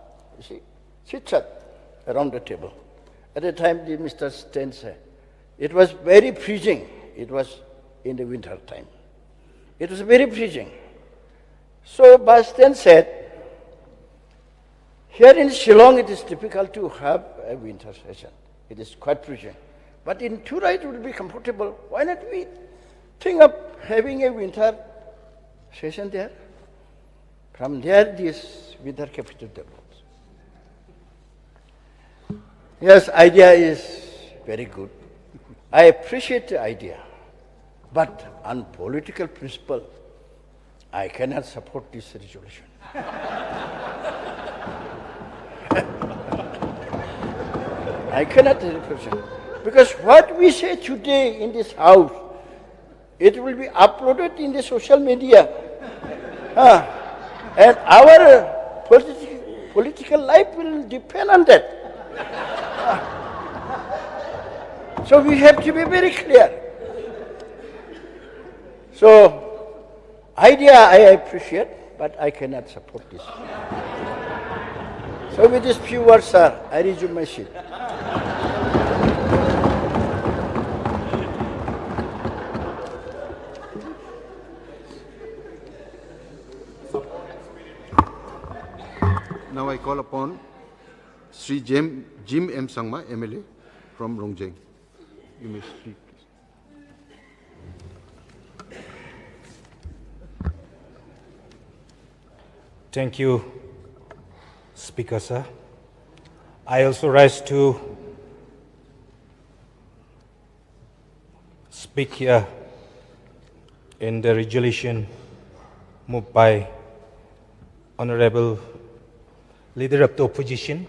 S4: chit-chat around the table. At the time, Mr. Sten said, it was very freezing. It was in the winter time. It was very freezing. So Basten said, here in Shillong it is difficult to have a winter session. It is quite freezing. But in Tura it would be comfortable. Why not we think of having a winter session there? From there this winter capital develops. Yes, idea is very good. I appreciate the idea, but on political principle, I cannot support this resolution. I cannot represent. Because what we say today in this house, it will be uploaded in the social media. And our political life will depend on that. So we have to be very clear. So, idea I appreciate, but I cannot support this. So with these few words, sir, I resume my seat.
S2: Now I call upon Sri Jim M. Sangma, MLA from Rongjeng. You may speak, please.
S5: Thank you, Speaker sir. I also rise to speak here in the resolution moved by Honorable Leader of the Opposition.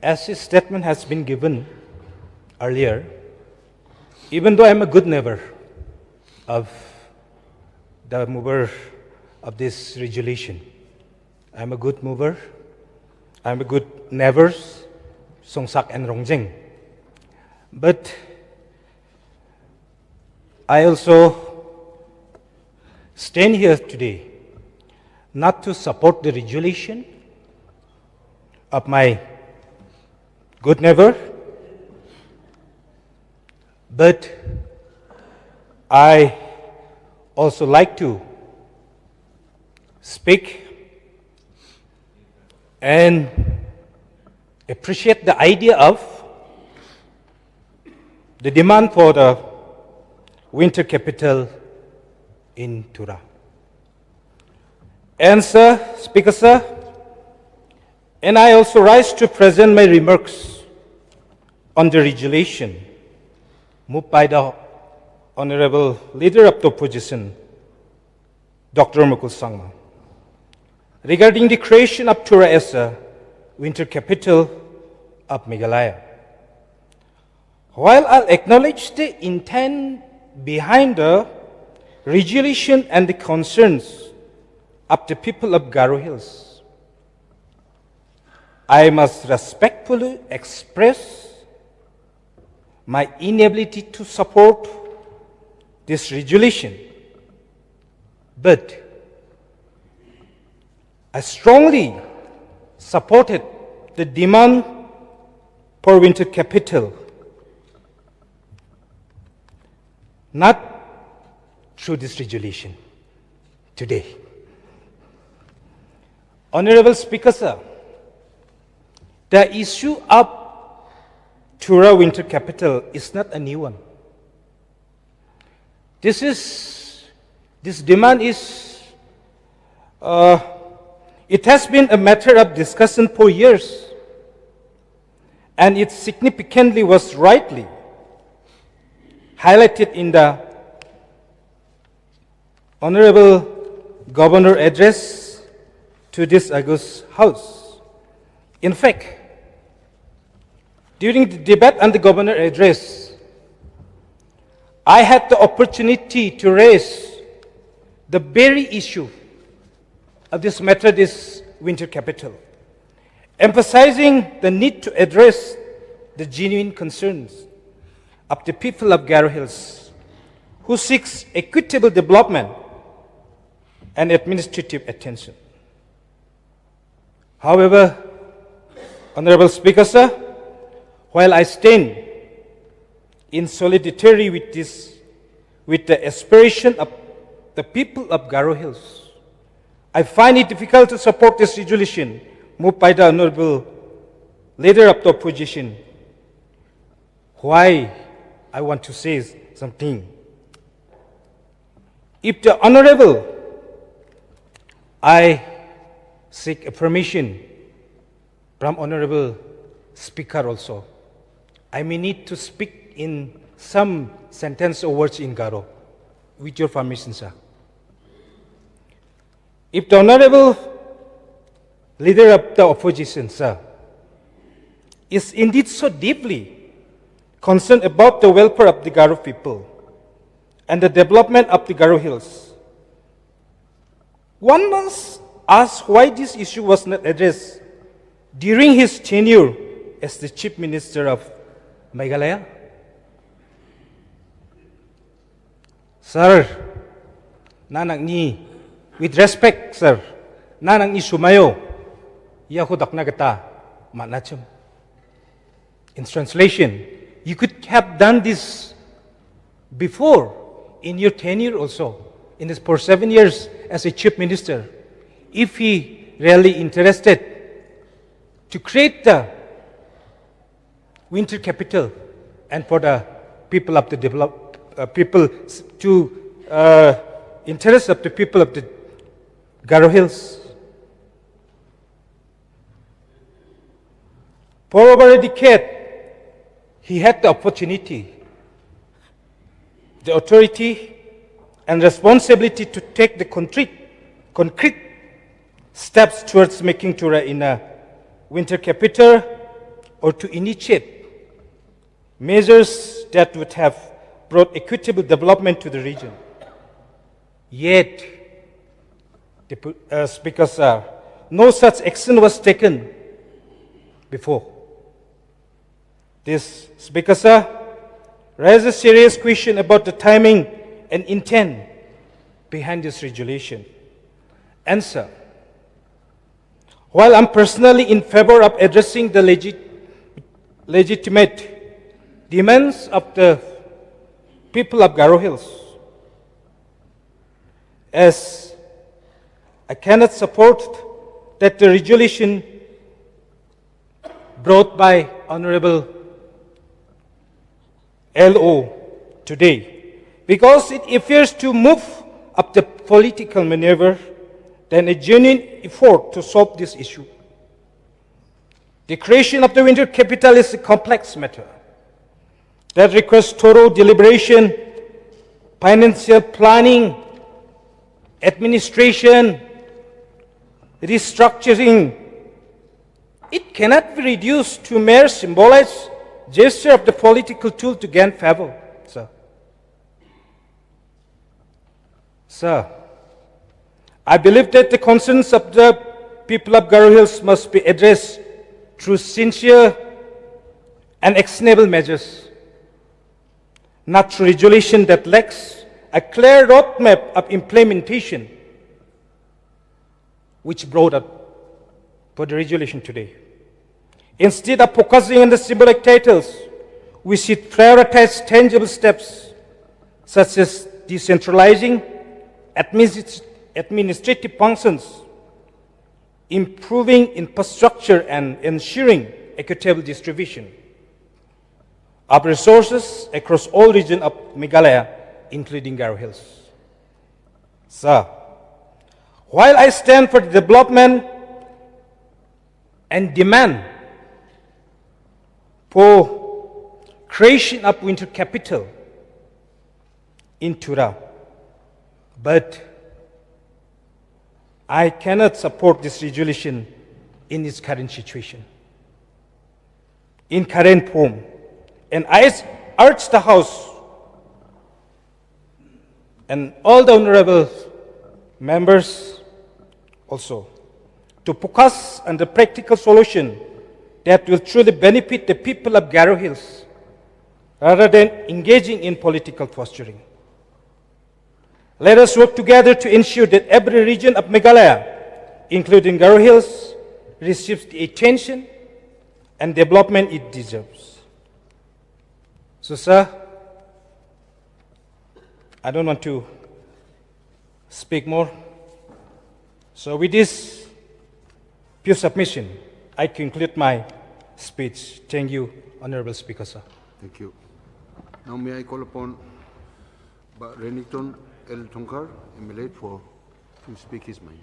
S5: As his statement has been given earlier, even though I'm a good neighbor of the mover of this resolution, I'm a good mover, I'm a good neighbors, Songsak and Rongjeng. But I also stand here today not to support the resolution of my good neighbor, but I also like to speak and appreciate the idea of the demand for the winter capital in Tura. And sir, Speaker sir, and I also rise to present my remarks on the resolution moved by the Honorable Leader of the Opposition, Dr. Mukul Sangma, regarding the creation of Tura as a winter capital of Meghalaya. While I'll acknowledge the intent behind the resolution and the concerns of the people of Garo Hills, I must respectfully express my inability to support this resolution. But I strongly supported the demand for winter capital, not through this resolution today. Honorable Speaker sir, the issue of Tura winter capital is not a new one. This demand is, it has been a matter of discussion for years, and it significantly was rightly highlighted in the Honorable Governor address to this August House. In fact, during the debate on the Governor address, I had the opportunity to raise the very issue of this matter, this winter capital, emphasizing the need to address the genuine concerns of the people of Garo Hills who seeks equitable development and administrative attention. However, Honorable Speaker sir, while I stand in solidarity with the aspiration of the people of Garo Hills, I find it difficult to support this resolution moved by the Honorable Leader of the Opposition. Why I want to say something. If the Honorable, I seek a permission from Honorable Speaker also. I may need to speak in some sentence or words in Garo, with your permission, sir. If the Honorable Leader of the Opposition, sir, is indeed so deeply concerned about the welfare of the Garo people and the development of the Garo Hills, one must ask why this issue was not addressed during his tenure as the Chief Minister of Meghalaya. Sir, nanang ni, with respect, sir, nanang ni sumayo, yahudak nagata, manacham. In translation, you could have done this before in your tenure also, for 7 years as a Chief Minister, if he really interested to create the winter capital and for the people of the interest of the people of the Garo Hills. For over a decade, he had the opportunity, the authority, and responsibility to take the concrete steps towards making Tura in a winter capital, or to initiate measures that would have brought equitable development to the region. Yet, Speaker sir, no such action was taken before. This, Speaker sir, raises a serious question about the timing and intent behind this resolution. Answer. While I'm personally in favor of addressing the legitimate demands of the people of Garo Hills, as I cannot support that the resolution brought by Honorable LO today, because it appears to move up the political maneuver than a genuine effort to solve this issue. The creation of the winter capital is a complex matter that requires thorough deliberation, financial planning, administration, restructuring. It cannot be reduced to mere symbolized gesture of the political tool to gain favor, sir. Sir, I believe that the concerns of the people of Garo Hills must be addressed through sincere and actionable measures, not through resolution that lacks a clear roadmap of implementation, which brought up for the resolution today. Instead of focusing on the symbolic titles, we should prioritize tangible steps such as decentralizing administrative functions, improving infrastructure, and ensuring equitable distribution of resources across all regions of Meghalaya, including Garo Hills. Sir, while I stand for the development and demand for creation of winter capital in Tura, but I cannot support this resolution in its current situation, in current form. And I urge the House and all the honorable members also to focus on the practical solution that will truly benefit the people of Garo Hills rather than engaging in political posturing. Let us work together to ensure that every region of Meghalaya, including Garo Hills, receives the attention and development it deserves. So, sir, I don't want to speak more. So with this pure submission, I conclude my speech. Thank you, Honorable Speaker, sir.
S2: Thank you. Now may I call upon Renington L. Tongkar, MLA, to speak his mind.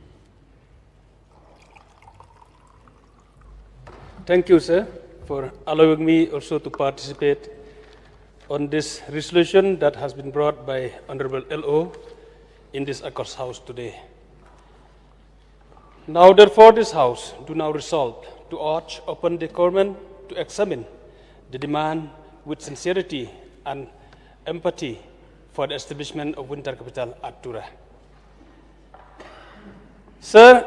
S6: Thank you, sir, for allowing me also to participate on this resolution that has been brought by Honorable LO in this Accords House today. Now, therefore, this House do now resolve to urge upon the government to examine the demand with sincerity and empathy for the establishment of winter capital at Tura. Sir,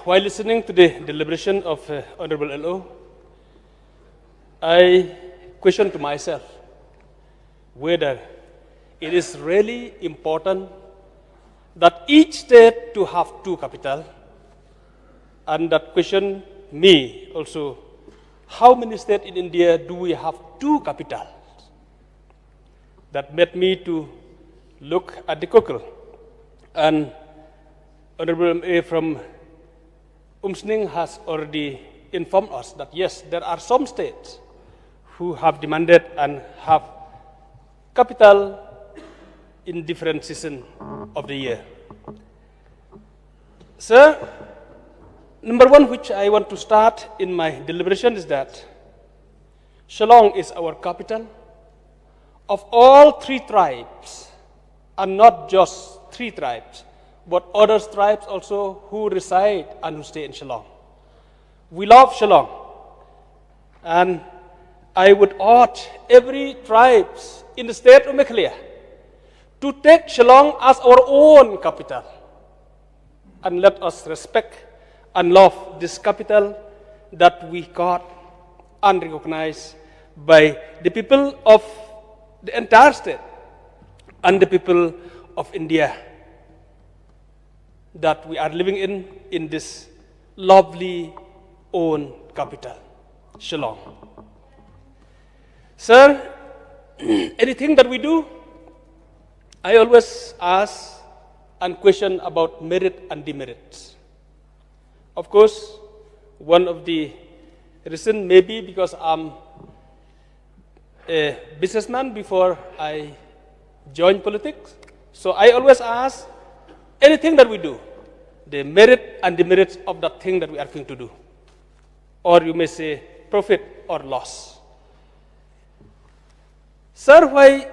S6: while listening to the deliberation of Honorable LO, I question to myself whether it is really important that each state to have two capital, and that question me also, how many states in India do we have two capitals? That made me to look at the Google, and Honorable MA from Umsning has already informed us that yes, there are some states who have demanded and have capital in different seasons of the year. Sir, number one which I want to start in my deliberation is that Shillong is our capital of all three tribes, and not just three tribes, but other tribes also who reside and who stay in Shillong. We love Shillong, and I would urge every tribe in the state of Meghalaya to take Shillong as our own capital, and let us respect and love this capital that we got and recognized by the people of the entire state and the people of India that we are living in this lovely own capital, Shillong. Sir, anything that we do, I always ask and question about merit and demerits. Of course, one of the reasons may be because I'm a businessman before I joined politics. So I always ask anything that we do, the merit and demerits of that thing that we are going to do. Or you may say profit or loss. Sir, why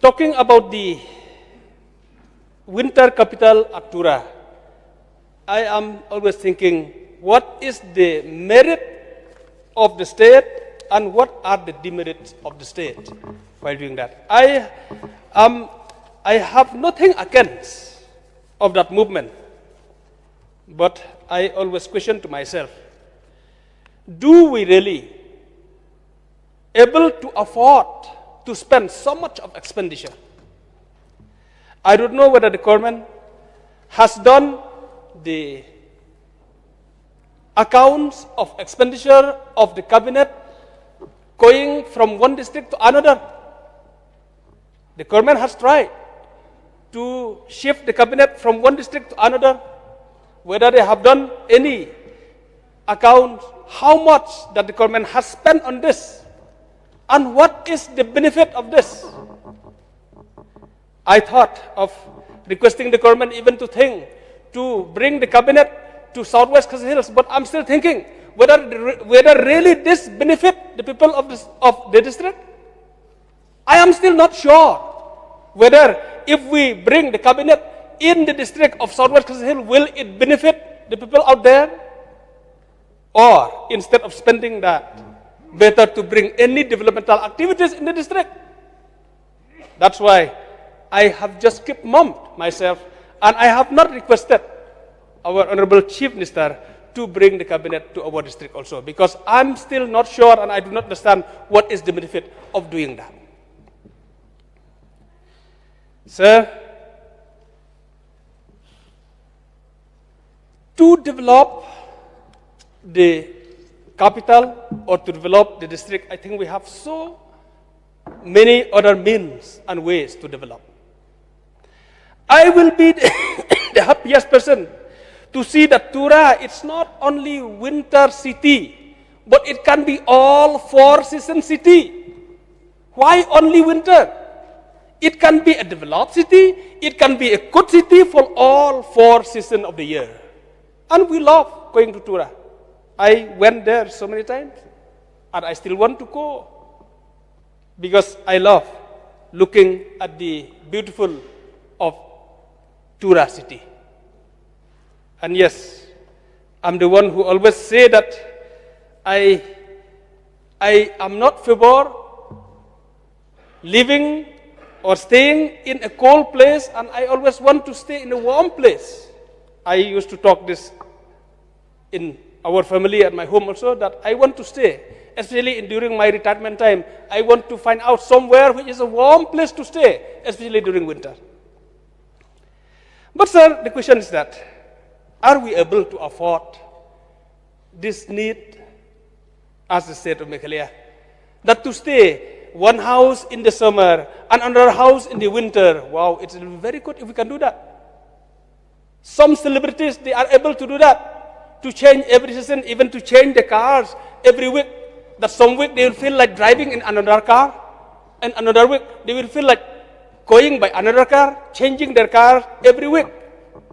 S6: talking about the winter capital at Tura, I am always thinking, what is the merit of the state and what are the demerits of the state while doing that? I have nothing against of that movement, but I always question to myself, do we really able to afford to spend so much of expenditure? I don't know whether the government has done the accounts of expenditure of the cabinet going from one district to another. The government has tried to shift the cabinet from one district to another. Whether they have done any account, how much that the government has spent on this, and what is the benefit of this? I thought of requesting the government even to think to bring the cabinet to Southwest Khasi Hills, but I'm still thinking whether really this benefit the people of the district. I am still not sure whether if we bring the cabinet in the district of Southwest Khasi Hills, will it benefit the people out there? Or instead of spending that, better to bring any developmental activities in the district. That's why I have just kept mum myself, and I have not requested our Honorable Chief Minister to bring the cabinet to our district also, because I'm still not sure and I do not understand what is the benefit of doing that. Sir, to develop the capital or to develop the district, I think we have so many other means and ways to develop. I will be the happiest person to see that Tura, it's not only winter city, but it can be all 4 season city. Why only winter? It can be a developed city, it can be a good city for all 4 seasons of the year. And we love going to Tura. I went there so many times, and I still want to go, because I love looking at the beautiful of Tura city. And yes, I'm the one who always say that I am not favor living or staying in a cold place, and I always want to stay in a warm place. I used to talk this in our family at my home also, that I want to stay, especially during my retirement time. I want to find out somewhere which is a warm place to stay, especially during winter. But sir, the question is that, are we able to afford this need as the state of Meghalaya? That to stay one house in the summer and another house in the winter, wow, it's very good if we can do that. Some celebrities, they are able to do that, to change every season, even to change the cars every week. That some week they will feel like driving in another car, and another week they will feel like going by another car, changing their car every week.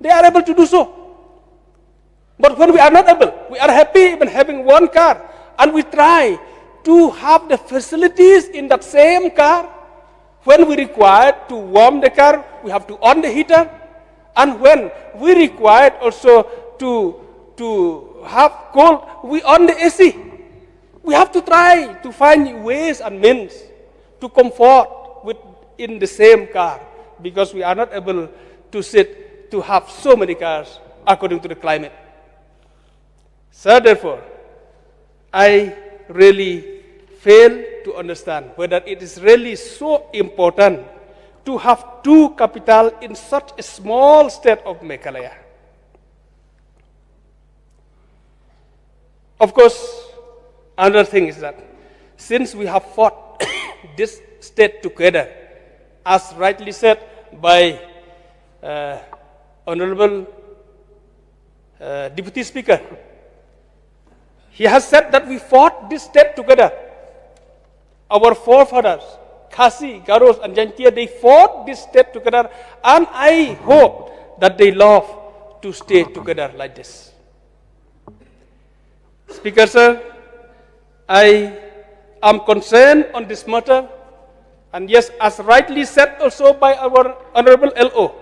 S6: They are able to do so. But when we are not able, we are happy even having one car, and we try to have the facilities in that same car. When we require to warm the car, we have to on the heater, and when we require also to have cold, we on the AC. We have to try to find ways and means to comfort in the same car, because we are not able to sit to have so many cars according to the climate. So therefore, I really fail to understand whether it is really so important to have 2 capitals in such a small state of Meghalaya. Of course, another thing is that since we have fought this state together, as rightly said by Honorable Deputy Speaker. He has said that we fought this state together. Our forefathers, Khasi, Garos, and Jantia, they fought this state together, and I hope that they love to stay together like this. Speaker, sir, I am concerned on this matter, and yes, as rightly said also by our Honorable LO,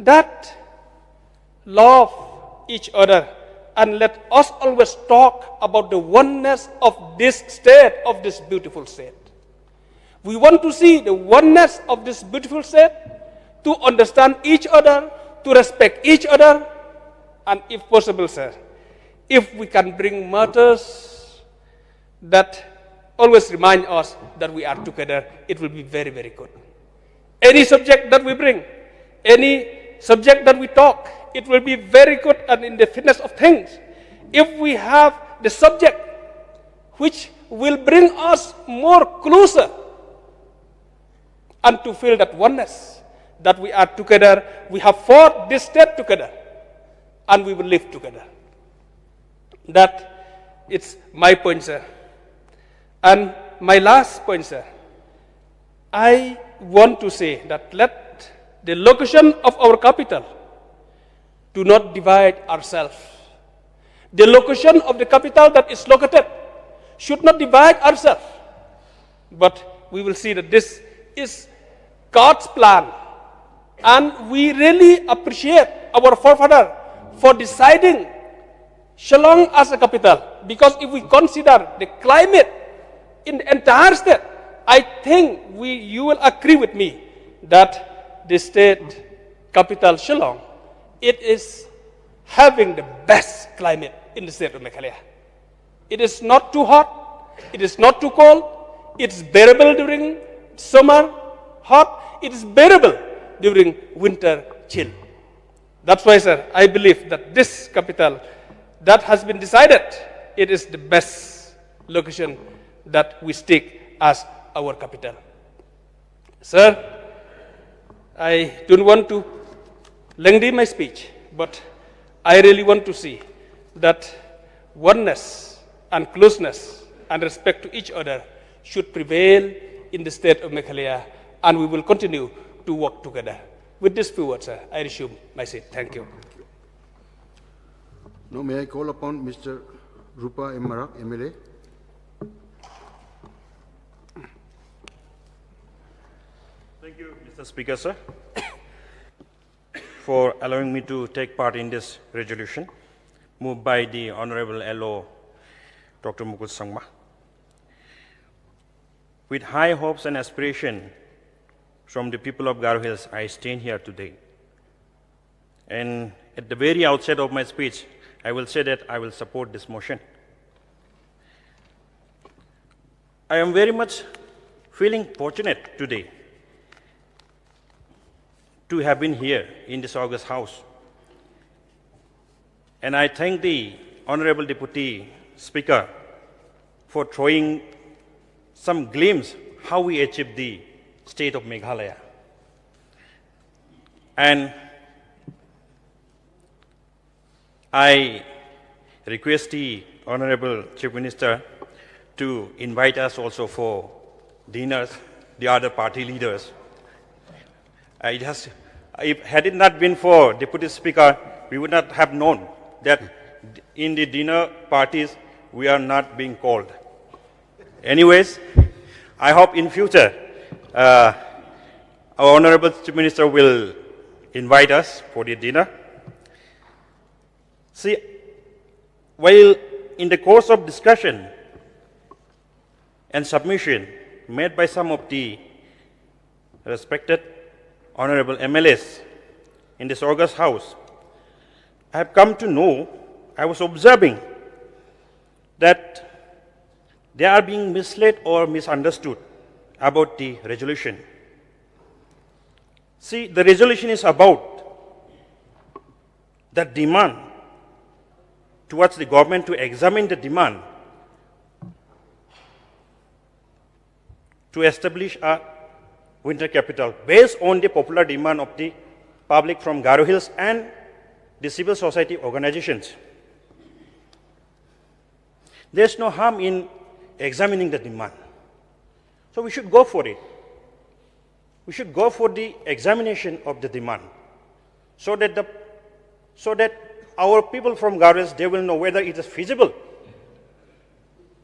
S6: that love each other and let us always talk about the oneness of this state, of this beautiful state. We want to see the oneness of this beautiful state, to understand each other, to respect each other, and if possible, sir, if we can bring matters that always remind us that we are together, it will be very, very good. Any subject that we bring, any subject that we talk, it will be very good and in the fitness of things. If we have the subject which will bring us more closer and to feel that oneness, that we are together, we have fought this state together, and we will live together. That it's my point, sir. And my last point, sir, I want to say that let the location of our capital do not divide ourselves. The location of the capital that is located should not divide ourselves. But we will see that this is God's plan. And we really appreciate our forefather for deciding Shillong as a capital. Because if we consider the climate in the entire state, I think you will agree with me that the state capital Shillong, it is having the best climate in the state of Meghalaya. It is not too hot, it is not too cold, it's bearable during summer hot, it is bearable during winter chill. That's why, sir, I believe that this capital that has been decided, it is the best location that we stick as our capital. Sir, I don't want to lengthen my speech, but I really want to see that oneness and closeness and respect to each other should prevail in the state of Meghalaya, and we will continue to work together. With this few words, sir, I resume my seat. Thank you.
S2: Now may I call upon Mr. Rupa M. Marak, MLA.
S7: Thank you, Mr. Speaker, sir, for allowing me to take part in this resolution moved by the Honorable LO, Dr. Mukul Sangma. With high hopes and aspiration from the people of Garo Hills, I stand here today. And at the very outset of my speech, I will say that I will support this motion. I am very much feeling fortunate today to have been here in this August House. And I thank the Honorable Deputy Speaker for throwing some glimpse how we achieved the state of Meghalaya. And I request the Honorable Chief Minister to invite us also for dinners, the other party leaders. Had it not been for Deputy Speaker, we would not have known that in the dinner parties we are not being called. Anyways, I hope in future our Honorable Chief Minister will invite us for the dinner. See, while in the course of discussion and submission made by some of the respected Honorable MLAs in this August House, I have come to know, I was observing that they are being misled or misunderstood about the resolution. See, the resolution is about the demand towards the government to examine the demand to establish a winter capital based on the popular demand of the public from Garo Hills and the civil society organizations. There's no harm in examining the demand. So we should go for it. We should go for the examination of the demand so that our people from Garo Hills, they will know whether it is feasible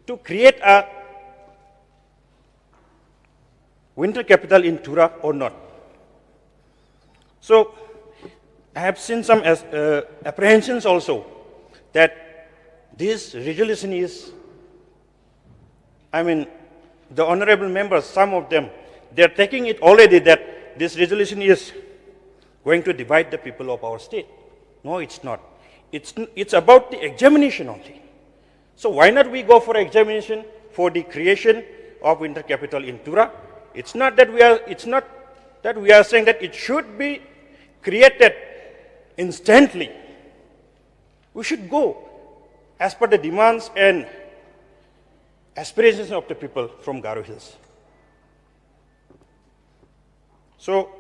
S7: to create a winter capital in Tura or not. So I have seen some apprehensions also that this resolution is, the honorable members, some of them, they are taking it already that this resolution is going to divide the people of our state. No, it's not. It's about the examination only. So why not we go for examination for the creation of winter capital in Tura? It's not that we are saying that it should be created instantly. We should go as per the demands and aspirations of the people from Garo Hills. So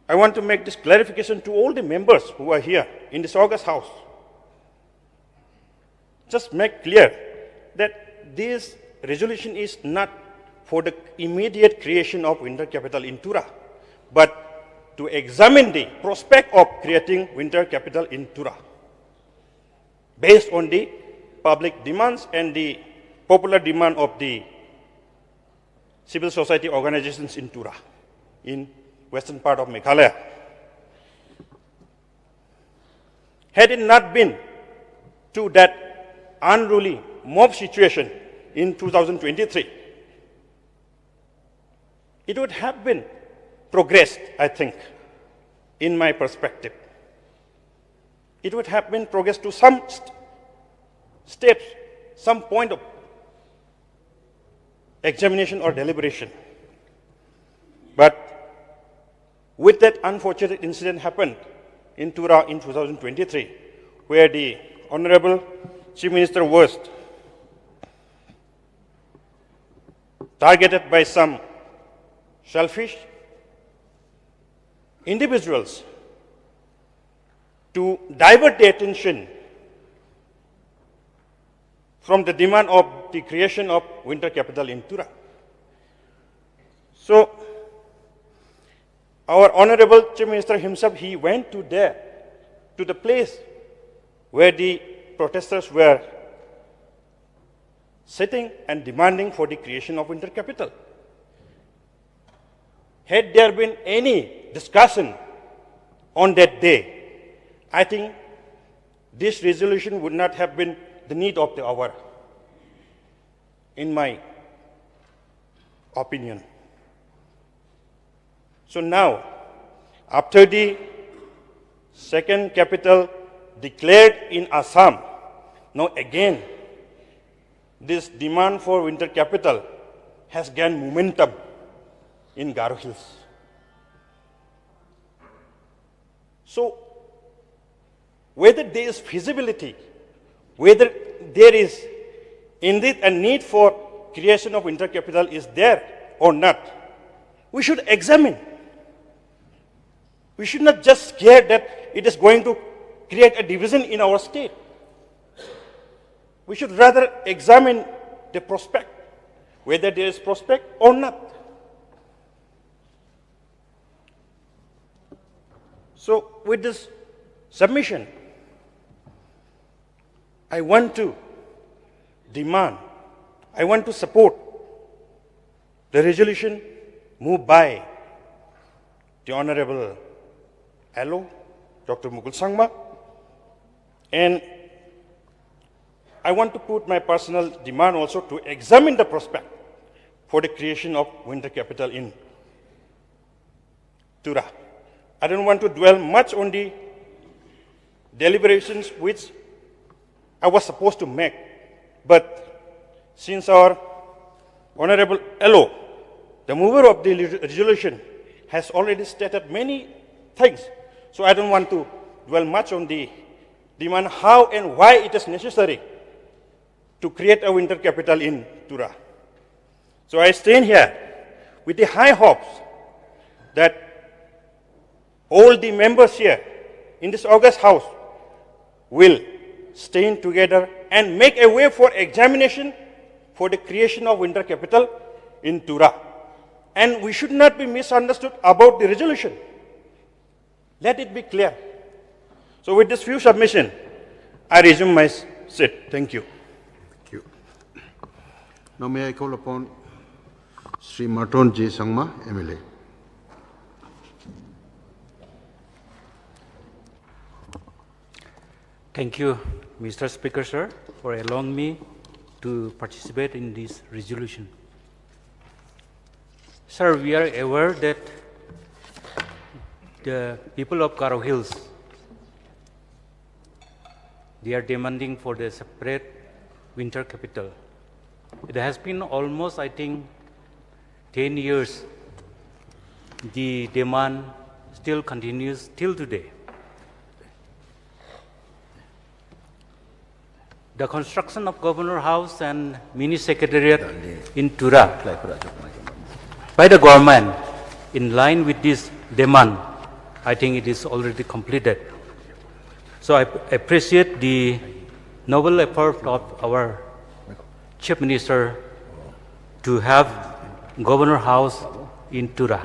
S7: I want to make this clarification to all the members who are here in this August House. Just make clear that this resolution is not for the immediate creation of winter capital in Tura, but to examine the prospect of creating winter capital in Tura based on the public demands and the popular demand of the civil society organizations in Tura, in western part of Meghalaya. Had it not been to that unruly mob situation in 2023, it would have been progressed, I think, in my perspective. It would have been progressed to some steps, some point of examination or deliberation. But with that unfortunate incident happened in Tura in 2023, where the Honorable Chief Minister was targeted by some selfish individuals to divert the attention from the demand of the creation of winter capital in Tura. So our Honorable Chief Minister himself, he went to the place where the protesters were sitting and demanding for the creation of winter capital. Had there been any discussion on that day, I think this resolution would not have been the need of the hour, in my opinion. So now, after the second capital declared in Assam, now again, this demand for winter capital has gained momentum in Garo Hills. So, whether there is feasibility, whether there is indeed a need for creation of winter capital is there or not, we should examine. We should not just scare that it is going to create a division in our state. We should rather examine the prospect, whether there is prospect or not. So with this submission, I want to demand, I want to support the resolution moved by the Honorable LO, Dr. Mukul Sangma, and I want to put my personal demand also to examine the prospect for the creation of winter capital in Tura. I don't want to dwell much on the deliberations which I was supposed to make, but since our Honorable LO, the mover of the resolution, has already stated many things, so I don't want to dwell much on the demand how and why it is necessary to create a winter capital in Tura. So I stand here with the high hopes that all the members here in this august house will stand together and make a way for examination for the creation of winter capital in Tura. And we should not be misunderstood about the resolution. Let it be clear. So with this few submission, I resume my seat. Thank you.
S2: Thank you. Now may I call upon Sri Marton J. Sangma, MLA.
S8: Thank you, Mr. Speaker, sir, for allowing me to participate in this resolution. Sir, we are aware that the people of Garo Hills, they are demanding for the separate winter capital. It has been almost, I think, 10 years. The demand still continues till today. The construction of Governor House and Mini Secretariat in Tura by the government in line with this demand, I think it is already completed. So I appreciate the noble effort of our Chief Minister to have Governor House in Tura.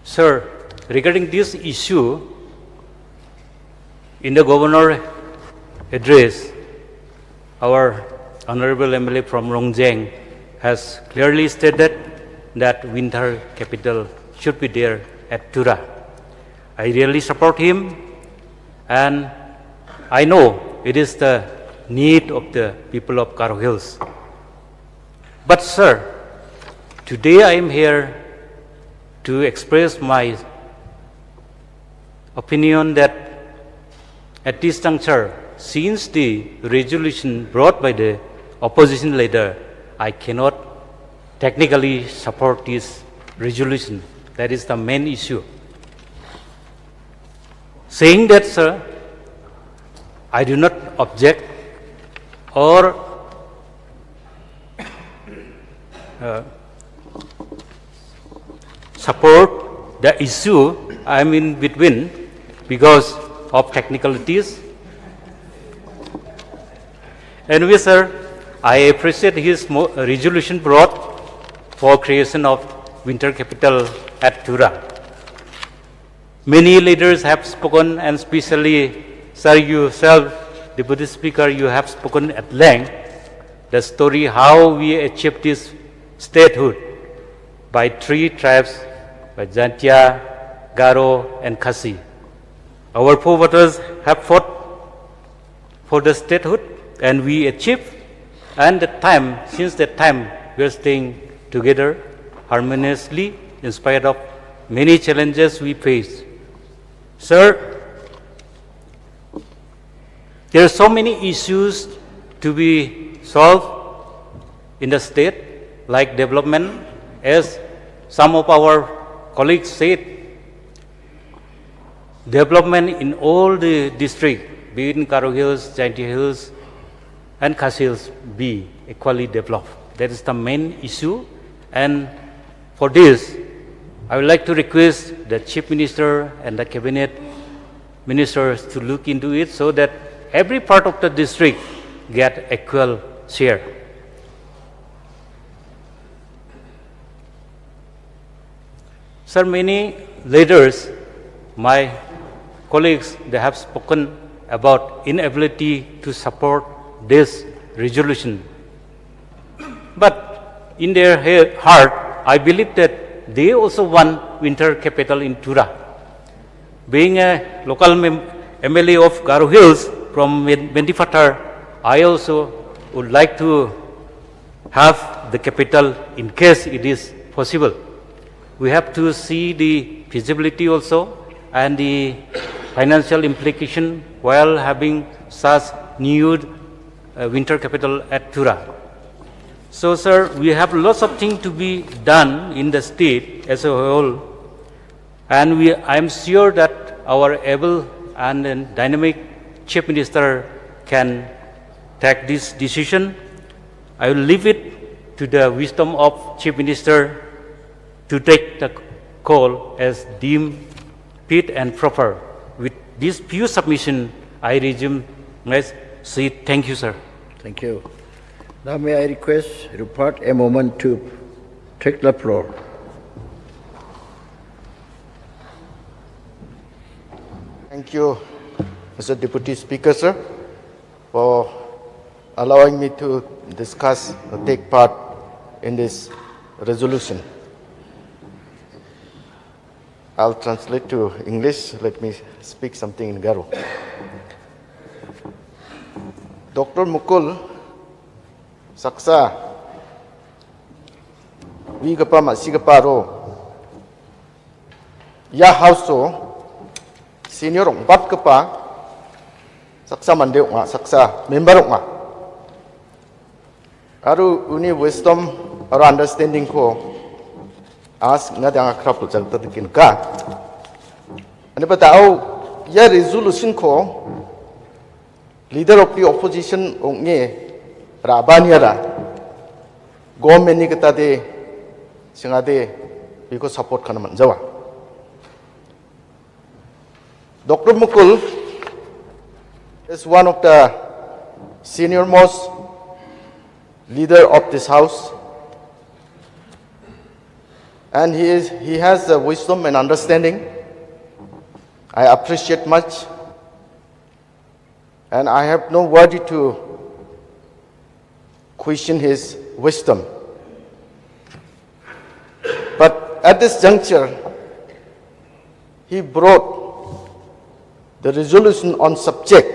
S8: Sir, regarding this issue, in the Governor address, our Honorable MLA from Rongjeng has clearly stated that winter capital should be there at Tura. I really support him, and I know it is the need of the people of Garo Hills. But sir, today I am here to express my opinion that at this juncture, since the resolution brought by the opposition leader, I cannot technically support this resolution. That is the main issue. Saying that, sir, I do not object or support the issue I am in between because of technicalities. Anyway, sir, I appreciate his resolution brought for creation of winter capital at Tura. Many leaders have spoken, and especially, sir, yourself, Deputy Speaker, you have spoken at length the story how we achieved this statehood by three tribes, by Jantia, Garo, and Khasi. Our forefathers have fought for the statehood, and we achieved. And since that time, we are staying together harmoniously in spite of many challenges we face. Sir, there are so many issues to be solved in the state, like development, as some of our colleagues said. Development in all the districts, be it in Garo Hills, Jaintia Hills, and Khasi Hills, be equally developed. That is the main issue. And for this, I would like to request the Chief Minister and the Cabinet Ministers to look into it so that every part of the district get equal share. Sir, many leaders, my colleagues, they have spoken about inability to support this resolution. But in their heart, I believe that they also want winter capital in Tura. Being a local MLA of Garo Hills from Mendifatar, I also would like to have the capital in case it is possible. We have to see the feasibility also and the financial implication while having such new winter capital at Tura. So, sir, we have lots of things to be done in the state as a whole, and I am sure that our able and dynamic Chief Minister can take this decision. I will leave it to the wisdom of Chief Minister to take the call as deemed fit and proper. With this few submission, I resume my seat. Thank you, sir.
S4: Thank you. Now may I request Rupert a moment to take the floor.
S9: Thank you, Mr. Deputy Speaker, sir, for allowing me to discuss or take part in this resolution. I'll translate to English. Let me speak something in Garo. Dr. Mukul Saksa Vigapa Masigaparo Ya Hauso Senior Bat Kapa Saksa Mandeok Saksa Member Aru uni wisdom or understanding ko ask ngadang akrap jang tadikin ka ani batao ya resolution ko leader of the opposition onge rabania ra government ni kata de singade biko support kana manjawa Dr. Mukul is one of the senior most leader of this house, and he has the wisdom and understanding. I appreciate much, and I have no word to question his wisdom. But at this juncture, he brought the resolution on subject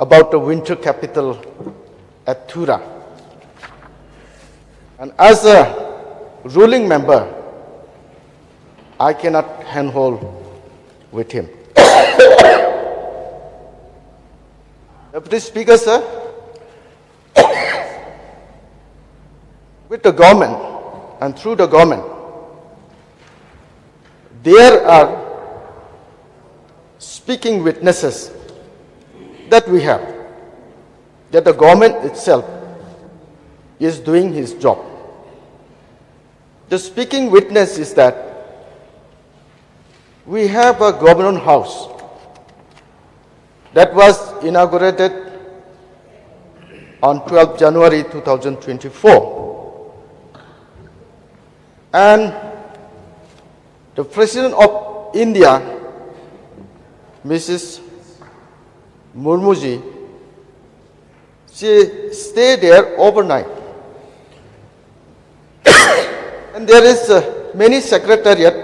S9: about the winter capital at Tura. And as a ruling member, I cannot handhold with him. Deputy Speaker, sir, with the government and through the government, there are speaking witnesses that we have, that the government itself is doing his job. The speaking witness is that we have a government house that was inaugurated on 12 January 2024. And the President of India, Mrs. Murmuji, she stayed there overnight. And there is many secretariat.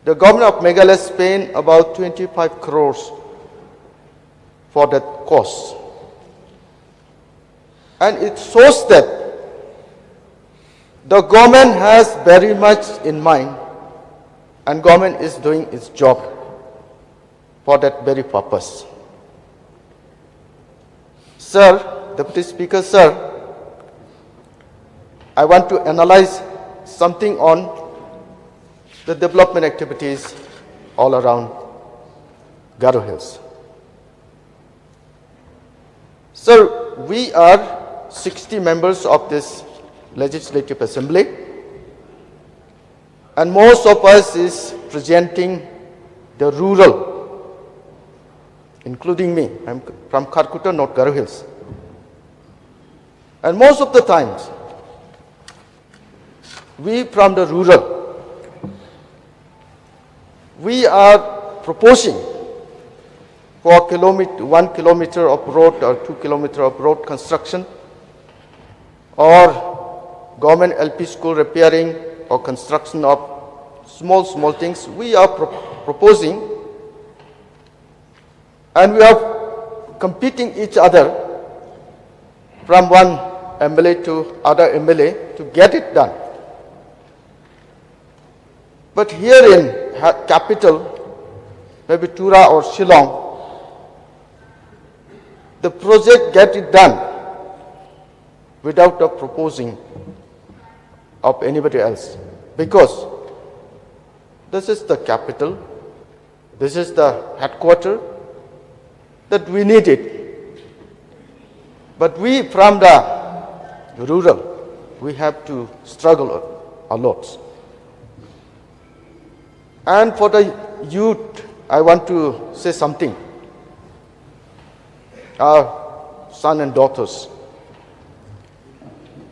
S9: The government of Meghalaya spent about 25 crores for that cost. And it shows that the government has very much in mind, and government is doing its job for that very purpose. Sir, Deputy Speaker, sir, I want to analyze something on the development activities all around Garo Hills. Sir, we are 60 members of this Legislative Assembly, and most of us is presenting the rural, including me. I'm from Kharkutta, North Garo Hills. And most of the times, we from the rural, we are proposing for 1 kilometer of road or 2 kilometer of road construction, or government LP school repairing, or construction of small things. We are proposing, and we are competing each other from one MLA to other MLA to get it done. But here in capital, maybe Tura or Shillong, the project get it done without the proposing of anybody else, because this is the capital, this is the headquarters, that we need it. But we from the rural, we have to struggle a lot. And for the youth, I want to say something. Our sons and daughters,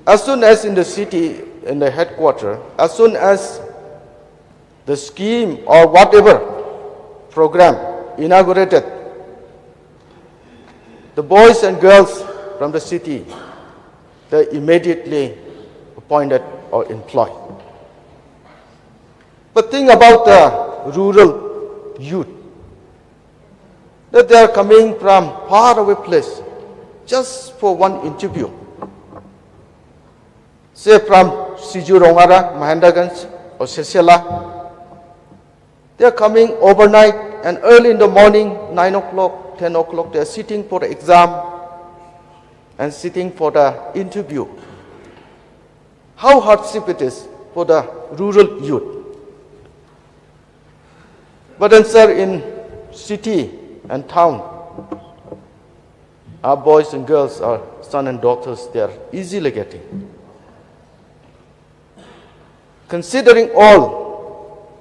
S9: as soon as in the city, in the headquarters, as soon as the scheme or whatever program inaugurated, the boys and girls from the city, they immediately appointed or employed. But think about the rural youth, that they are coming from far away place just for one interview. Say from Sijurongara, Mahendraganj or Sesela, they are coming overnight and early in the morning, 9 o'clock, 10 o'clock, they are sitting for the exam and sitting for the interview. How hardship it is for the rural youth. But then, sir, in city and town, our boys and girls, our sons and daughters, they are easily getting. Considering all,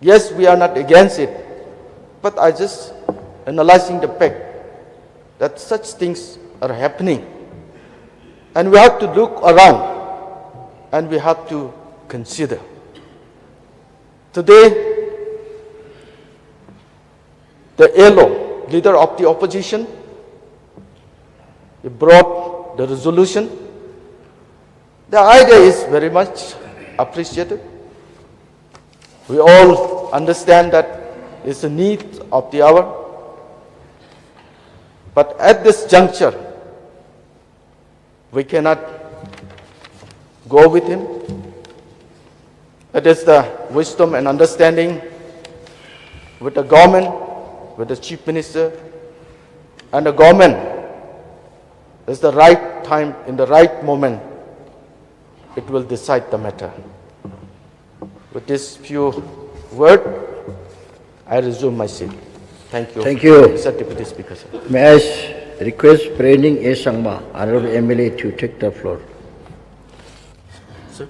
S9: yes, we are not against it, but I just analyzing the fact that such things are happening. And we have to look around and we have to consider. Today, the LO, leader of the opposition, he brought the resolution. The idea is very much appreciated. We all understand that it's a need of the hour. But at this juncture, we cannot go with him. It is the wisdom and understanding with the government, with the Chief Minister, and the government. It's the right time, in the right moment, it will decide the matter. With this few words, I resume my seat. Thank you.
S4: Thank you.
S9: Mr. Deputy Speaker, sir.
S4: May I request Prening A. Sangma, Honorable MLA, to take the floor.
S9: Sir.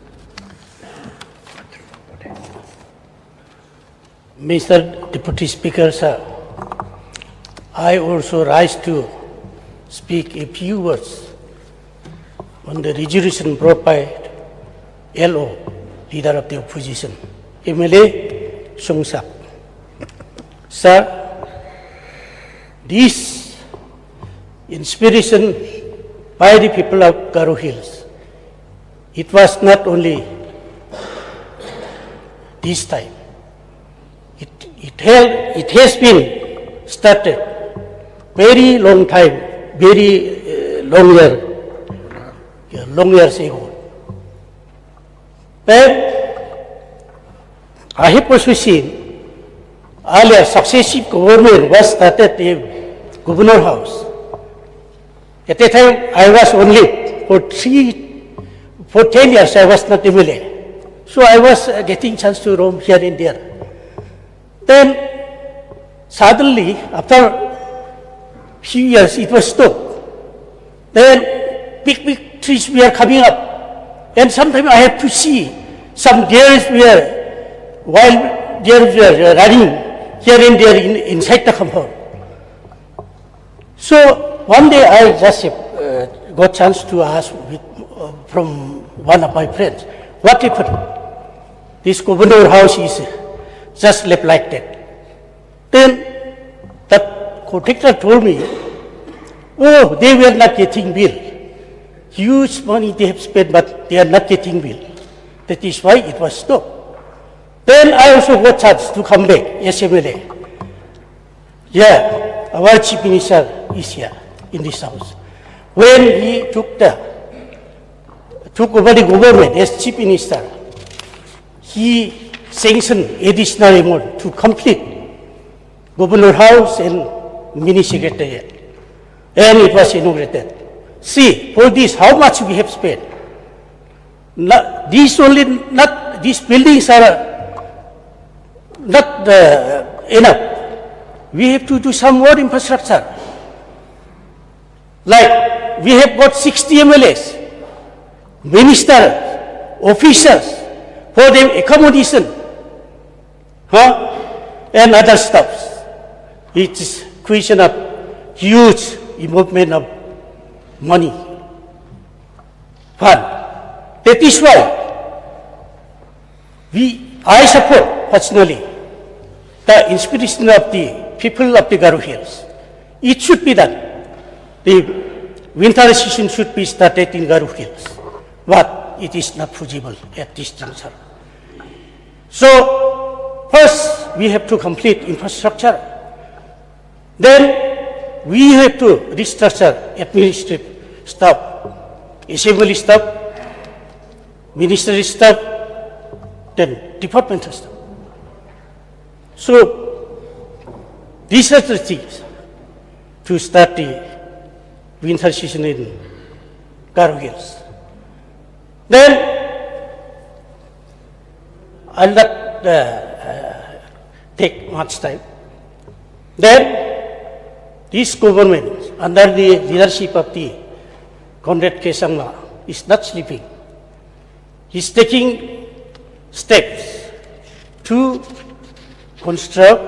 S10: Mr. Deputy Speaker, sir, I also rise to speak a few words on the resolution brought by LO, Leader of the Opposition, MLA Songsak. Sir, this inspiration by the people of Garo Hills, it was not only this time. It has been started very long time, very long years ago. But I have also seen earlier successive government was started in Governor House. At that time, I was only for 10 years I was not MLA. So I was getting chance to roam here and there. Then suddenly, after few years, it was stopped. Then big trees were coming up, and sometimes I have to see some deers wild deers were running here and there inside the compound. So one day I just got chance to ask from one of my friends, what happened? This Governor House is just left like that. Then the contractor told me, oh, they were not getting bill. Huge money they have spent, but they are not getting bill. That is why it was stopped. Then I also got chance to come back as MLA. Yeah, our Chief Minister is here in this house. When he took over the government as Chief Minister, he sanctioned additional amount to complete Governor House and Mini Secretariat. And it was inaugurated. See, for this, how much we have spent. These buildings are not enough. We have to do some more infrastructure. Like we have got 60 MLAs, ministers, officers, for their accommodation, and other stuffs. It is question of huge involvement of money, fund. That is why I support personally the inspiration of the people of the Garo Hills. It should be done. The winter season should be started in Garo Hills, but it is not feasible at this juncture. So, first we have to complete infrastructure. Then we have to restructure administrative staff, assembly staff, ministry staff, then departmental staff. So, these are the things to start the winter season in Garo Hills. Then, I'll not take much time. Then, this government, under the leadership of the Comrade Kesangma, is not sleeping. He is taking steps to construct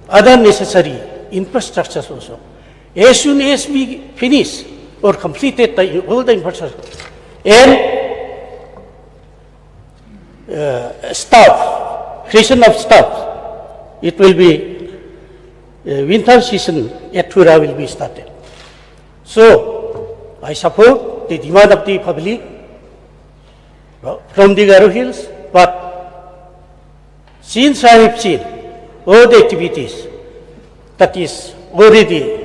S10: other necessary infrastructures also. As soon as we finish or completed all the infrastructure and staff, creation of staff, it will be winter season at Tura will be started. So, I support the demand of the public from the Garo Hills, but since I have seen all the activities that is already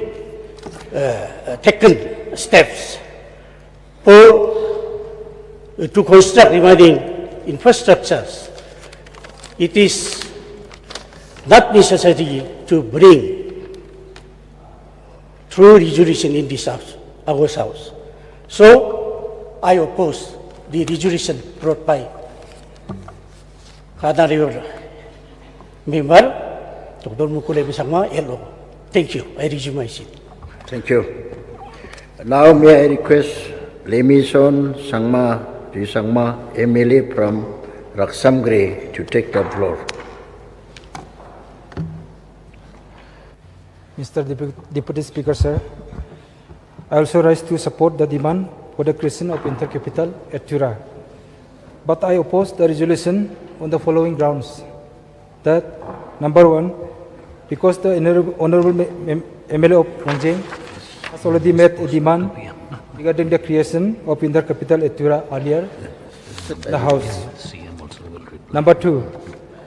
S10: taken steps to construct remaining infrastructures, it is not necessary to bring through resolution in this house, our house. So, I oppose the resolution brought by Honorable Member Dr. Mukule Bisangma, LO. Thank you. I resume my seat.
S4: Thank you. Now may I request Lemison Sangma Sangma MLA from Raksamgre to take the floor.
S5: Mr. Deputy Speaker, sir, I also rise to support the demand for the creation of intercapital at Tura. But I oppose the resolution on the following grounds. That, number one, because the Honorable MLA of Rongjeng has already made a demand regarding the creation of intercapital at Tura earlier, the House. Number two,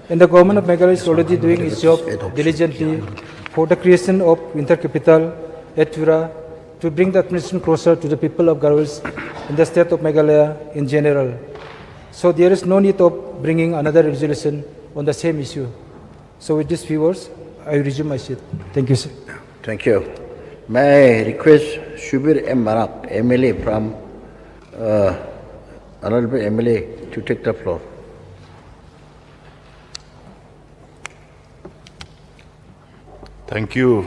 S5: and the government of Meghalaya is already doing its job diligently for the creation of intercapital at Tura to bring the administration closer to the people of Garo Hills in the state of Meghalaya in general. So there is no need of bringing another resolution on the same issue. So with these few words, I resume my seat. Thank you, sir.
S4: Thank you. May I request Shubir M. Marak, MLA from Honorable MLA to take the floor.
S3: Thank you,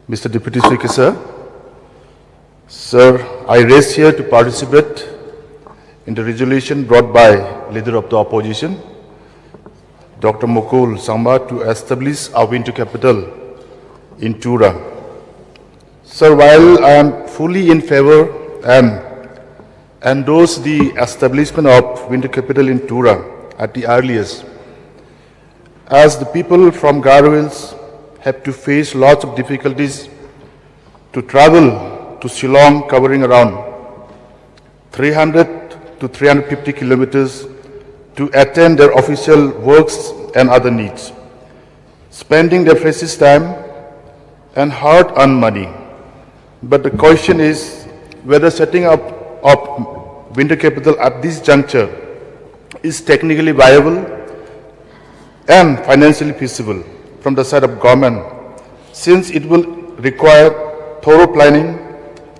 S3: Mr. Deputy Speaker, sir. Sir, I raise here to participate in the resolution brought by Leader of the Opposition, Dr. Mukul Sangma, to establish a winter capital in Tura. Sir, while I am fully in favor and endorse the establishment of winter capital in Tura at the earliest, as the people from Garo Hills have to face lots of difficulties to travel to Shillong, covering around 300 to 350 kilometers to attend their official works and other needs, spending their precious time and hard-earned money. But the question is whether setting up winter capital at this juncture is technically viable and financially feasible from the side of government, since it will require thorough planning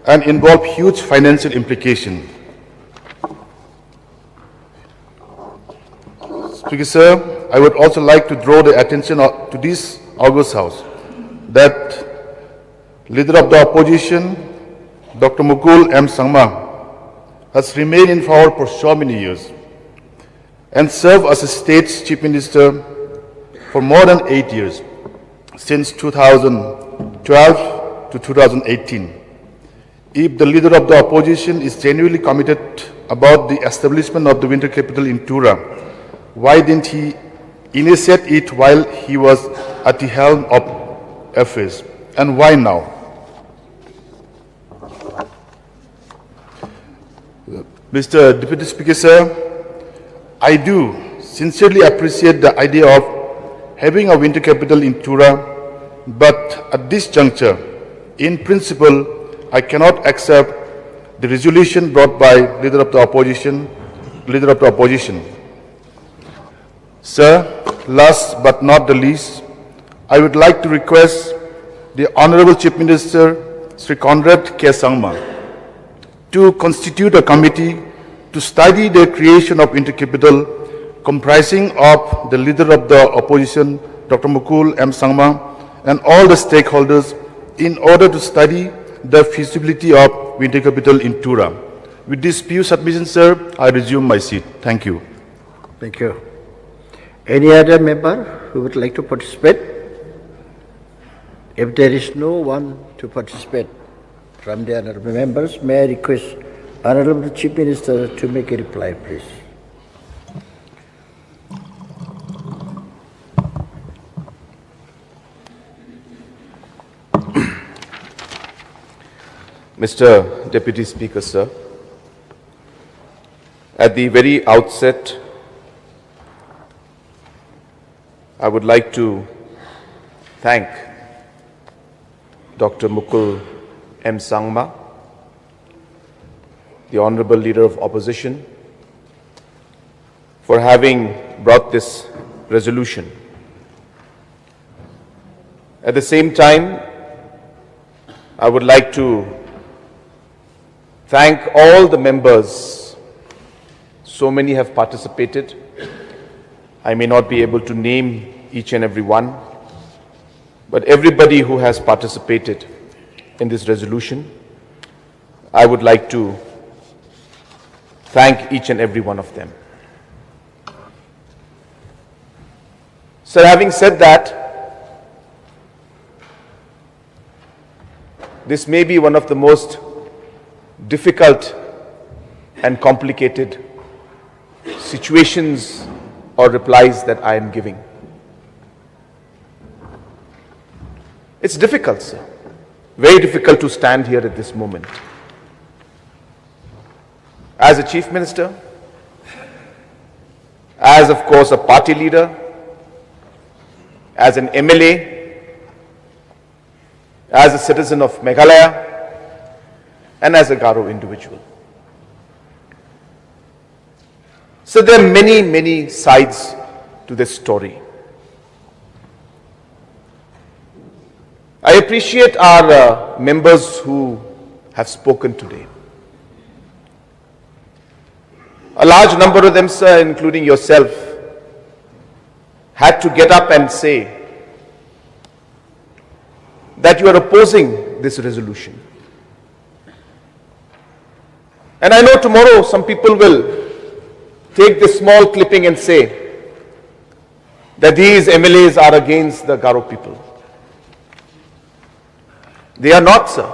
S3: and involve huge financial implications. Speaker, sir, I would also like to draw the attention to this August House that Leader of the Opposition, Dr. Mukul M. Sangma, has remained in power for so many years and served as a state's chief minister for more than 8 years, since 2012 to 2018. If the leader of the opposition is genuinely committed about the establishment of the winter capital in Tura, why didn't he initiate it while he was at the helm of affairs? And why now? Mr. Deputy Speaker, sir, I do sincerely appreciate the idea of having a winter capital in Tura, but at this juncture, in principle, I cannot accept the resolution brought by Leader of the Opposition. Sir, last but not the least, I would like to request the Honorable Chief Minister, Sri Conrad K. Sangma, to constitute a committee to study the creation of intercapital comprising of the Leader of the Opposition, Dr. Mukul M. Sangma, and all the stakeholders in order to study the feasibility of winter capital in Tura. With this few submissions, sir, I resume my seat. Thank you.
S4: Thank you. Any other member who would like to participate? If there is no one to participate from the honorable members, may I request Honorable Chief Minister to make a reply, please.
S11: Mr. Deputy Speaker, sir, at the very outset, I would like to thank Dr. Mukul M. Sangma, the Honorable Leader of Opposition, for having brought this resolution. At the same time, I would like to thank all the members. So many have participated. I may not be able to name each and every one, but everybody who has participated in this resolution, I would like to thank each and every one of them. So having said that, this may be one of the most difficult and complicated situations or replies that I am giving. It's difficult, sir. Very difficult to stand here at this moment. As a Chief Minister, as of course a party leader, as an MLA, as a citizen of Meghalaya, and as a Garo individual. So there are many, many sides to this story. I appreciate our members who have spoken today. A large number of them, sir, including yourself, had to get up and say that you are opposing this resolution. And I know tomorrow some people will take this small clipping and say that these MLAs are against the Garo people. They are not, sir.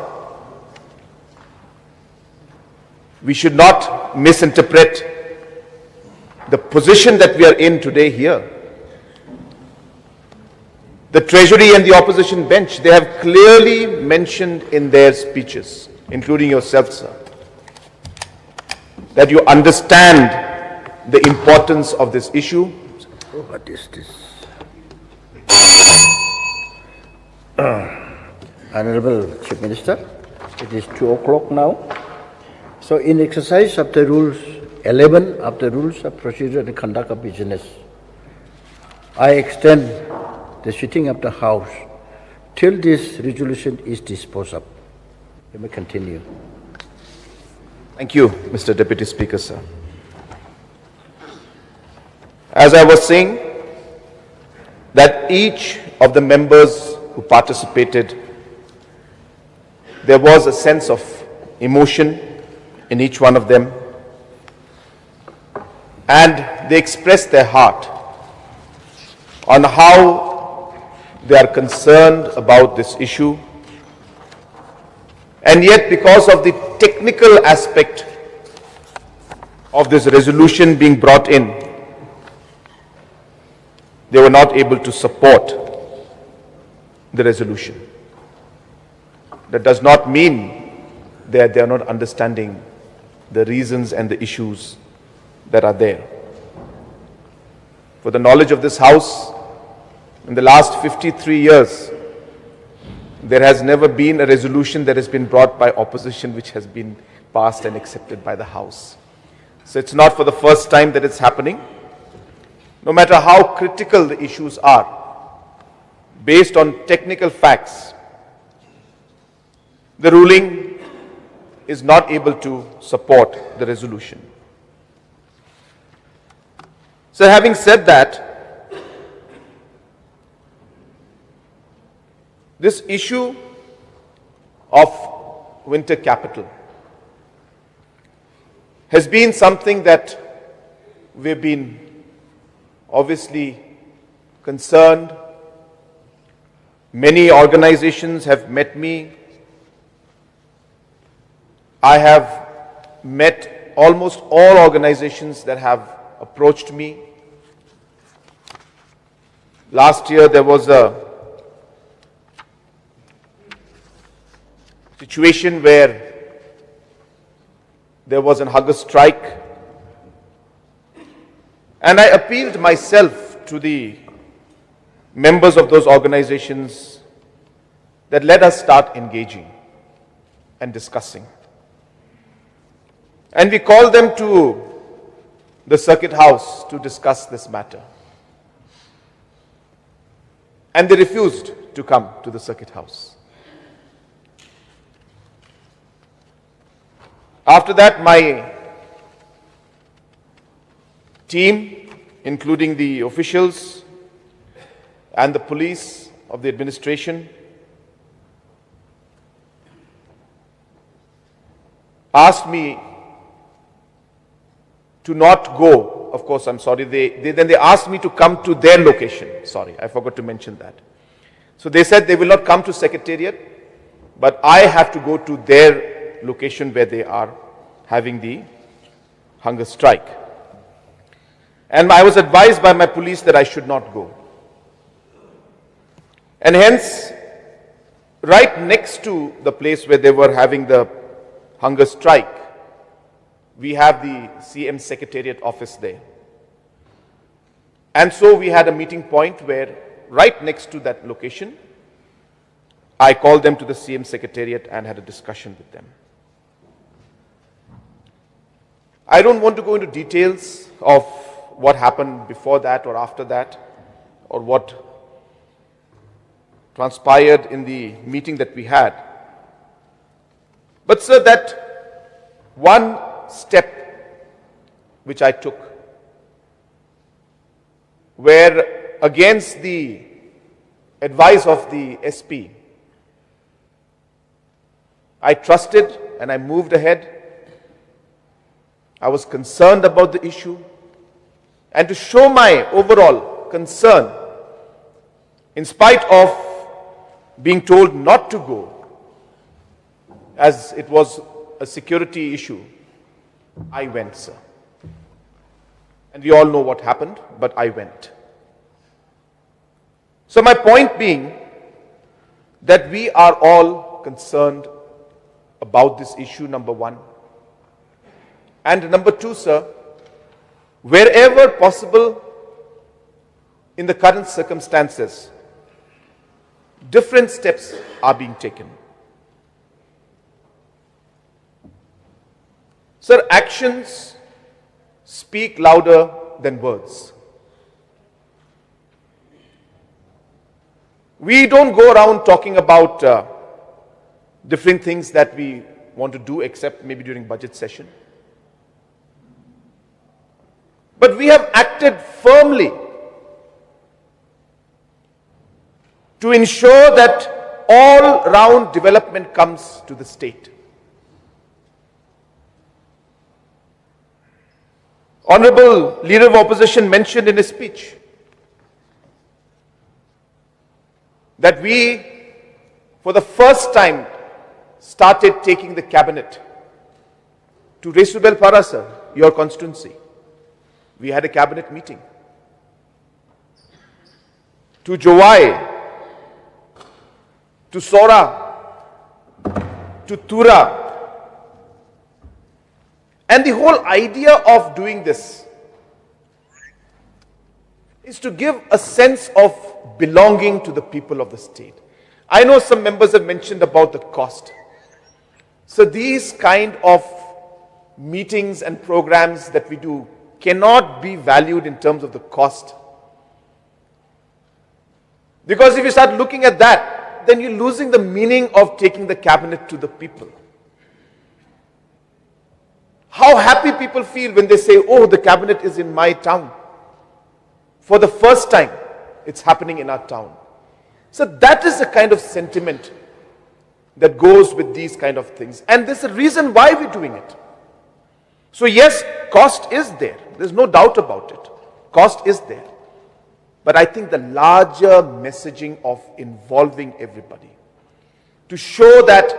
S11: We should not misinterpret the position that we are in today here. The Treasury and the opposition bench, they have clearly mentioned in their speeches, including yourself, sir, that you understand the importance of this issue.
S4: What is this? Honorable Chief Minister, it is 2 o'clock now. So in exercise of the rules 11 of the Rules of Procedure and Conduct of Business, I extend the sitting of the House till this resolution is disposed of. You may continue.
S11: Thank you, Mr. Deputy Speaker, sir. As I was saying, that each of the members who participated, there was a sense of emotion in each one of them, and they expressed their heart on how they are concerned about this issue. And yet, because of the technical aspect of this resolution being brought in, they were not able to support the resolution. That does not mean that they are not understanding the reasons and the issues that are there. For the knowledge of this House, in the last 53 years, there has never been a resolution that has been brought by opposition which has been passed and accepted by the House. So it's not for the first time that it's happening. No matter how critical the issues are, based on technical facts, the ruling is not able to support the resolution. So having said that, this issue of winter capital has been something that we've been obviously concerned. Many organizations have met me. I have met almost all organizations that have approached me. Last year there was a situation where there was a hunger strike, and I appealed myself to the members of those organizations that let us start engaging and discussing. And we called them to the Circuit House to discuss this matter. And they refused to come to the Circuit House. After that, my team, including the officials and the police of the administration, asked me to not go. Of course, I'm sorry. Then they asked me to come to their location. Sorry, I forgot to mention that. So they said they will not come to Secretariat, but I have to go to their location where they are having the hunger strike. And I was advised by my police that I should not go. And hence, right next to the place where they were having the hunger strike, we have the CM Secretariat office there. And so we had a meeting point where right next to that location, I called them to the CM Secretariat and had a discussion with them. I don't want to go into details of what happened before that or after that, or what transpired in the meeting that we had. But sir, that one step which I took, where against the advice of the SP, I trusted and I moved ahead. I was concerned about the issue, and to show my overall concern, in spite of being told not to go, as it was a security issue, I went, sir. And we all know what happened, but I went. So my point being that we are all concerned about this issue, number one. And number two, sir, wherever possible in the current circumstances, different steps are being taken. Sir, actions speak louder than words. We don't go around talking about different things that we want to do, except maybe during budget session. But we have acted firmly to ensure that all-round development comes to the state. Honorable Leader of Opposition mentioned in his speech that we, for the first time, started taking the cabinet to Resubel Parasa, your constituency. We had a cabinet meeting. To Jowai, to Sora, to Tura. And the whole idea of doing this is to give a sense of belonging to the people of the state. I know some members have mentioned about the cost. So these kind of meetings and programs that we do cannot be valued in terms of the cost. Because if you start looking at that, then you're losing the meaning of taking the cabinet to the people. How happy people feel when they say, oh, the cabinet is in my town. For the first time, it's happening in our town. So that is the kind of sentiment that goes with these kind of things. And there's a reason why we're doing it. So yes, cost is there. There's no doubt about it. Cost is there. But I think the larger messaging of involving everybody to show that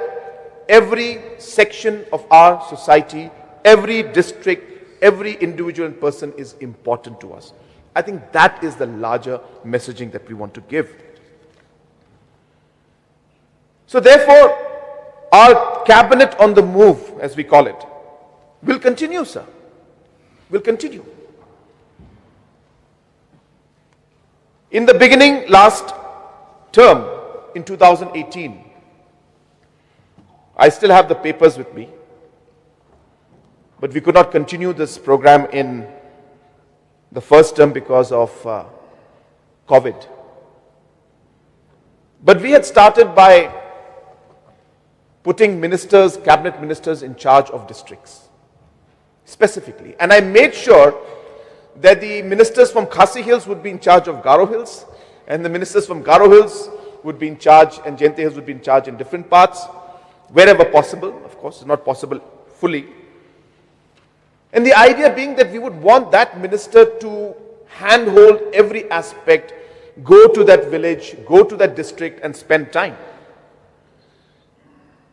S11: every section of our society, every district, every individual person is important to us. I think that is the larger messaging that we want to give. So therefore, our cabinet on the move, as we call it, will continue, sir. Will continue. In the beginning, last term, in 2018, I still have the papers with me, but we could not continue this program in the first term because of COVID. But we had started by putting ministers, cabinet ministers in charge of districts, specifically. And I made sure that the ministers from Khasi Hills would be in charge of Garo Hills, and the ministers from Garo Hills would be in charge, and Jente Hills would be in charge in different parts, wherever possible. Of course, it's not possible fully. And the idea being that we would want that minister to handhold every aspect, go to that village, go to that district and spend time.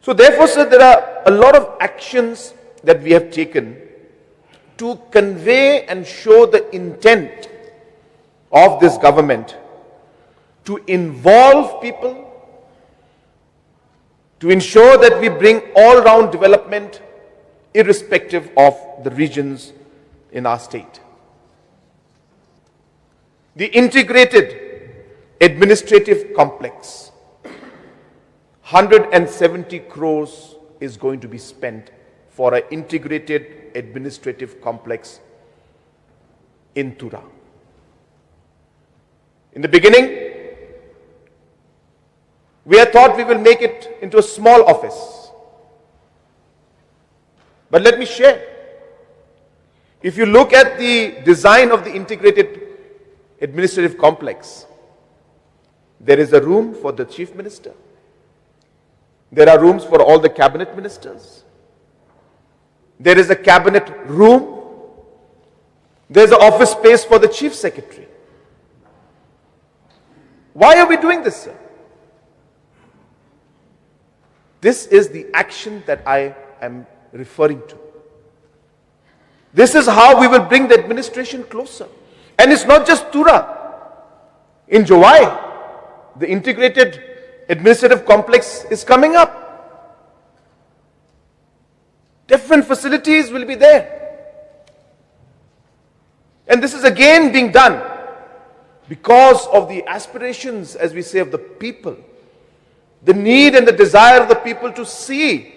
S11: So therefore, sir, there are a lot of actions that we have taken to convey and show the intent of this government to involve people, to ensure that we bring all-round development irrespective of the regions in our state. The integrated administrative complex, 170 crores is going to be spent for an integrated administrative complex in Tura. In the beginning, we had thought we will make it into a small office. But let me share. If you look at the design of the integrated administrative complex, there is a room for the chief minister. There are rooms for all the cabinet ministers. There is a cabinet room. There's an office space for the chief secretary. Why are we doing this, sir? This is the action that I am referring to. This is how we will bring the administration closer. And it's not just Tura. In Jowai, the integrated administrative complex is coming up. Different facilities will be there. And this is again being done because of the aspirations, as we say, of the people. The need and the desire of the people to see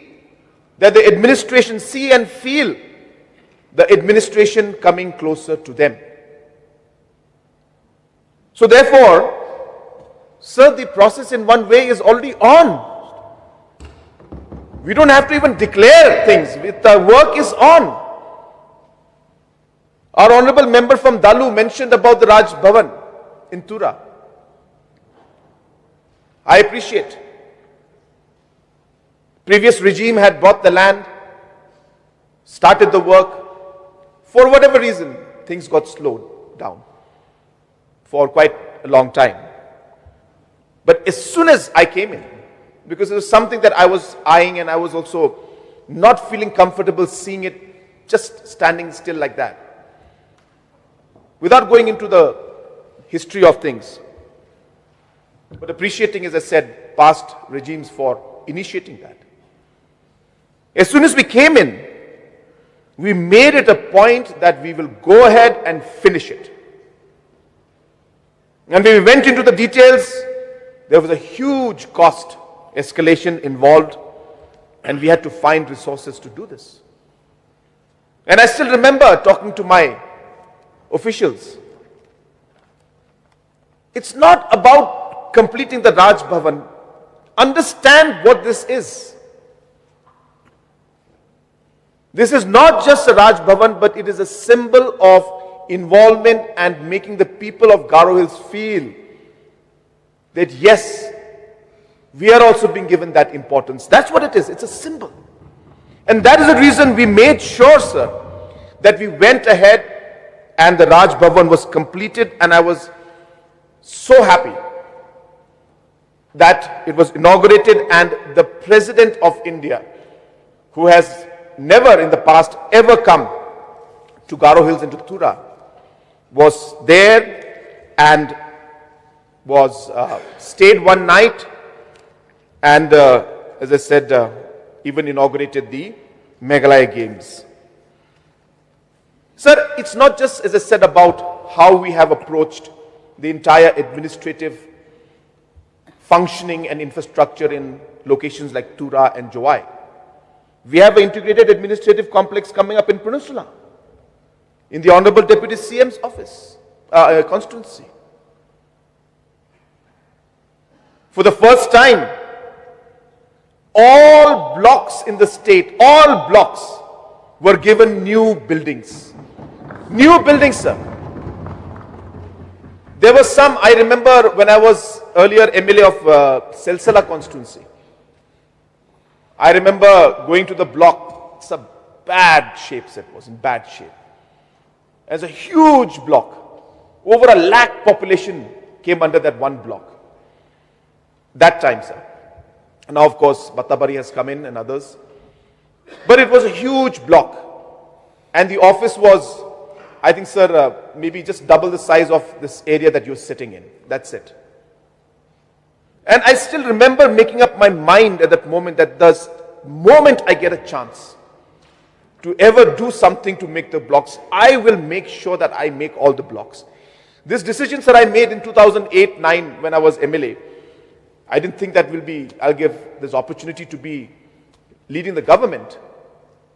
S11: that the administration, see and feel the administration coming closer to them. So therefore, sir, the process in one way is already on. We don't have to even declare things. The work is on. Our honorable member from Dalu mentioned about the Raj Bhavan in Tura. I appreciate. Previous regime had bought the land, started the work. For whatever reason, things got slowed down for quite a long time. But as soon as I came in, because it was something that I was eyeing and I was also not feeling comfortable seeing it just standing still like that. Without going into the history of things, but appreciating, as I said, past regimes for initiating that. As soon as we came in, we made it a point that we will go ahead and finish it. And when we went into the details, there was a huge cost escalation involved, and we had to find resources to do this. And I still remember talking to my officials. It's not about completing the Raj Bhavan. Understand what this is. This is not just a Raj Bhavan, but it is a symbol of involvement and making the people of Garo Hills feel that yes, we are also being given that importance. That's what it is. It's a symbol. And that is the reason we made sure, sir, that we went ahead and the Raj Bhavan was completed, and I was so happy that it was inaugurated, and the President of India, who has never in the past ever come to Garo Hills and to Tura, was there and was stayed one night, and as I said, even inaugurated the Meghalaya Games. Sir, it's not just, as I said, about how we have approached the entire administrative functioning and infrastructure in locations like Tura and Jowai. We have an integrated administrative complex coming up in Peninsula, in the Honorable Deputy CM's office, constituency. For the first time, all blocks in the state, all blocks were given new buildings. New buildings, sir. There was some, I remember when I was earlier MLA of Syllad constituency. I remember going to the block. It's a bad shape, sir. It was in bad shape. As a huge block. Over 1 lakh population came under that one block. That time, sir. And now, of course, Batabari has come in and others. But it was a huge block. And the office was, I think, sir, maybe just double the size of this area that you're sitting in. That's it. And I still remember making up my mind at that moment that the moment I get a chance to ever do something to make the blocks, I will make sure that I make all the blocks. This decision, sir, I made in 2008-9 when I was MLA. I didn't think that I'll give this opportunity to be leading the government.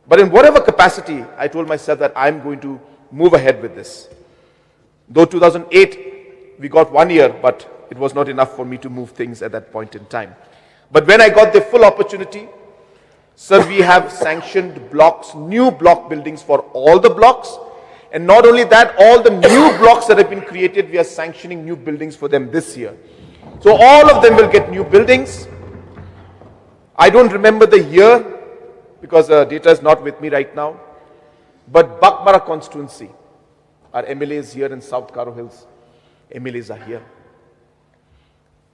S11: But in whatever capacity, I told myself that I'm going to move ahead with this. Though 2008, we got 1 year, but it was not enough for me to move things at that point in time. But when I got the full opportunity, sir, we have sanctioned blocks, new block buildings for all the blocks. And not only that, all the new blocks that have been created, we are sanctioning new buildings for them this year. So all of them will get new buildings. I don't remember the year because data is not with me right now. But Bakmara constituency, our MLAs here in South Garo Hills, MLAs are here.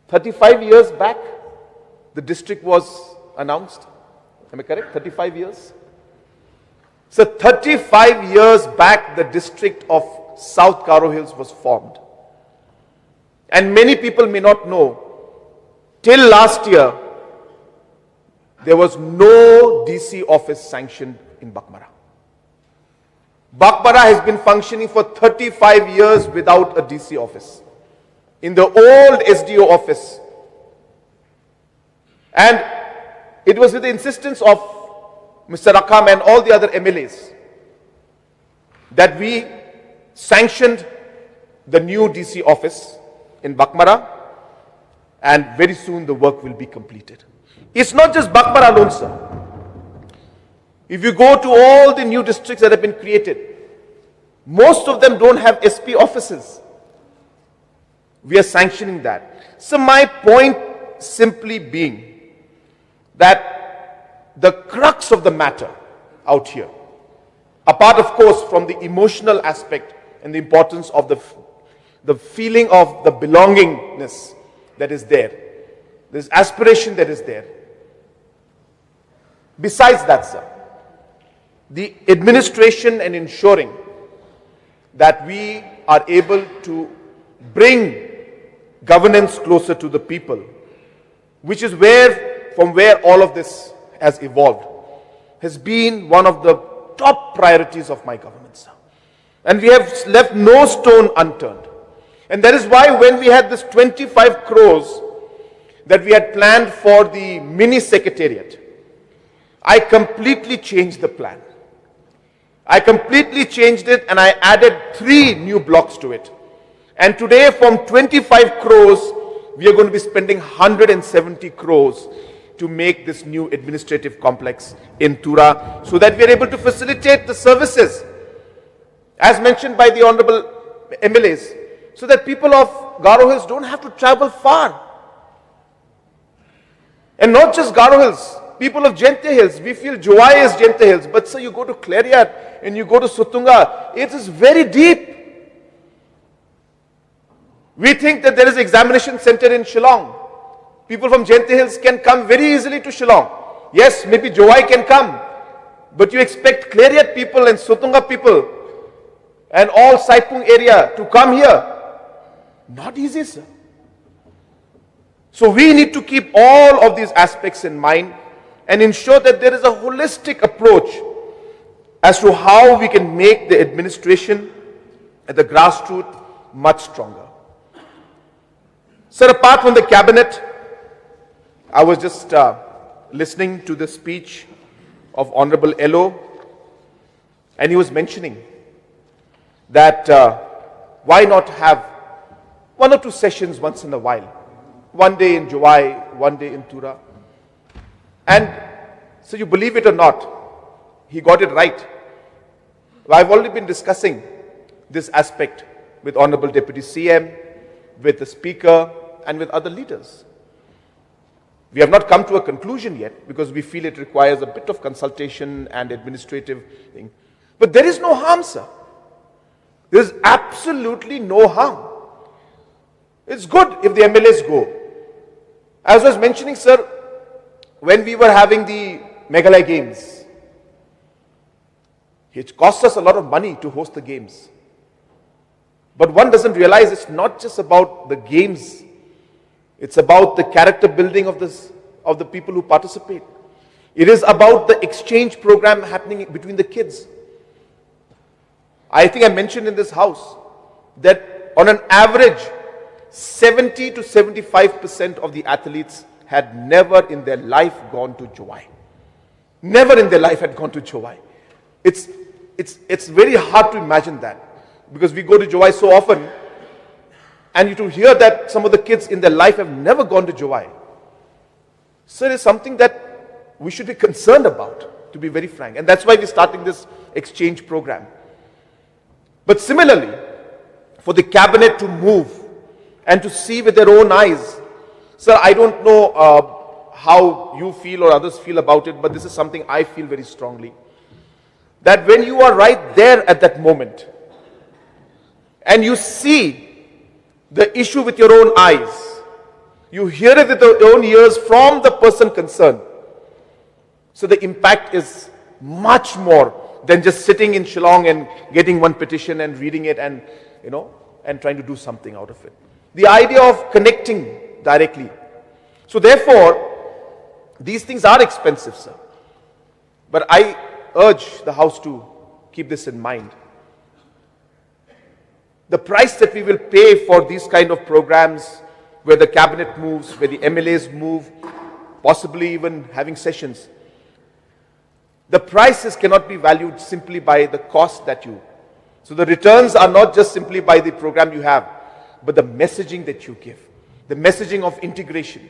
S11: 35 years back, the district was announced. Am I correct? 35 years? So 35 years back, the district of South Garo Hills was formed. And many people may not know, till last year, there was no DC office sanctioned in Bakmara. Bakmara has been functioning for 35 years without a DC office. In the old SDO office. And it was with the insistence of Mr. Rakam and all the other MLAs that we sanctioned the new DC office in Bakmara, and very soon the work will be completed. It's not just Bakmara alone, sir. If you go to all the new districts that have been created, most of them don't have SP offices. We are sanctioning that. So my point, simply being that the crux of the matter out here, apart of course from the emotional aspect and the importance of the feeling of the belongingness that is there, this aspiration that is there. Besides that, sir, the administration and ensuring that we are able to bring governance closer to the people, which is from where all of this has evolved, has been one of the top priorities of my government, sir. And we have left no stone unturned. And that is why when we had this 25 crores that we had planned for the mini secretariat, I completely changed the plan. I completely changed it and I added 3 new blocks to it. And today from 25 crores, we are going to be spending 170 crores to make this new administrative complex in Tura so that we are able to facilitate the services, as mentioned by the Honorable MLAs, so that people of Garo Hills don't have to travel far. And not just Garo Hills, people of Jente Hills, we feel Jowai is Jente Hills, but sir, you go to Clariat and you go to Sutunga, it is very deep. We think that there is an examination center in Shillong. People from Jente Hills can come very easily to Shillong. Yes, maybe Jowai can come, but you expect Clariat people and Sutunga people and all Saipung area to come here. Not easy, sir. So we need to keep all of these aspects in mind and ensure that there is a holistic approach as to how we can make the administration at the grassroots much stronger. Sir, apart from the cabinet, I was just listening to the speech of Honorable Elo, and he was mentioning that why not have 1 or 2 sessions once in a while, one day in Jowai, one day in Tura. And so you believe it or not, he got it right. I've already been discussing this aspect with Honorable Deputy CM, with the Speaker, and with other leaders. We have not come to a conclusion yet because we feel it requires a bit of consultation and administrative thing. But there is no harm, sir. There is absolutely no harm. It's good if the MLAs go. As I was mentioning, sir, when we were having the Meghalaya Games, it cost us a lot of money to host the games. But one doesn't realize it's not just about the games. It's about the character building of the people who participate. It is about the exchange program happening between the kids. I think I mentioned in this house that on an average, 70 to 75% of the athletes had never in their life gone to Jowai. Never in their life had gone to Jowai. It's very hard to imagine that because we go to Jowai so often, and you to hear that some of the kids in their life have never gone to Jowai. So it is something that we should be concerned about, to be very frank. And that's why we're starting this exchange program. But similarly, for the cabinet to move and to see with their own eyes, sir, I don't know how you feel or others feel about it, but this is something I feel very strongly. That when you are right there at that moment, and you see the issue with your own eyes, you hear it with your own ears from the person concerned. So the impact is much more than just sitting in Shillong and getting one petition and reading it and, and trying to do something out of it. The idea of connecting directly. So therefore, these things are expensive, sir. But I urge the House to keep this in mind. The price that we will pay for these kind of programs, where the cabinet moves, where the MLAs move, possibly even having sessions, the prices cannot be valued simply by the cost that you. So the returns are not just simply by the program you have, but the messaging that you give, the messaging of integration,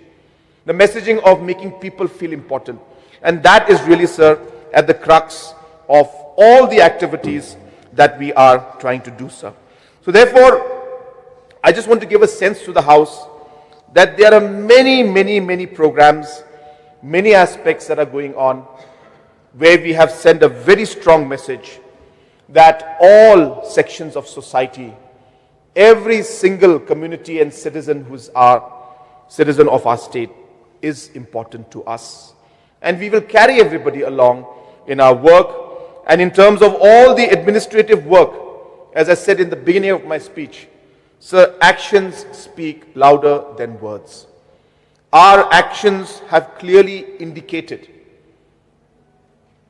S11: the messaging of making people feel important. And that is really, sir, at the crux of all the activities that we are trying to do, sir. So therefore, I just want to give a sense to the House that there are many programs, many aspects that are going on where we have sent a very strong message that all sections of society, every single community and citizen who is our citizen of our state is important to us. And we will carry everybody along in our work. And in terms of all the administrative work, as I said in the beginning of my speech, sir, actions speak louder than words. Our actions have clearly indicated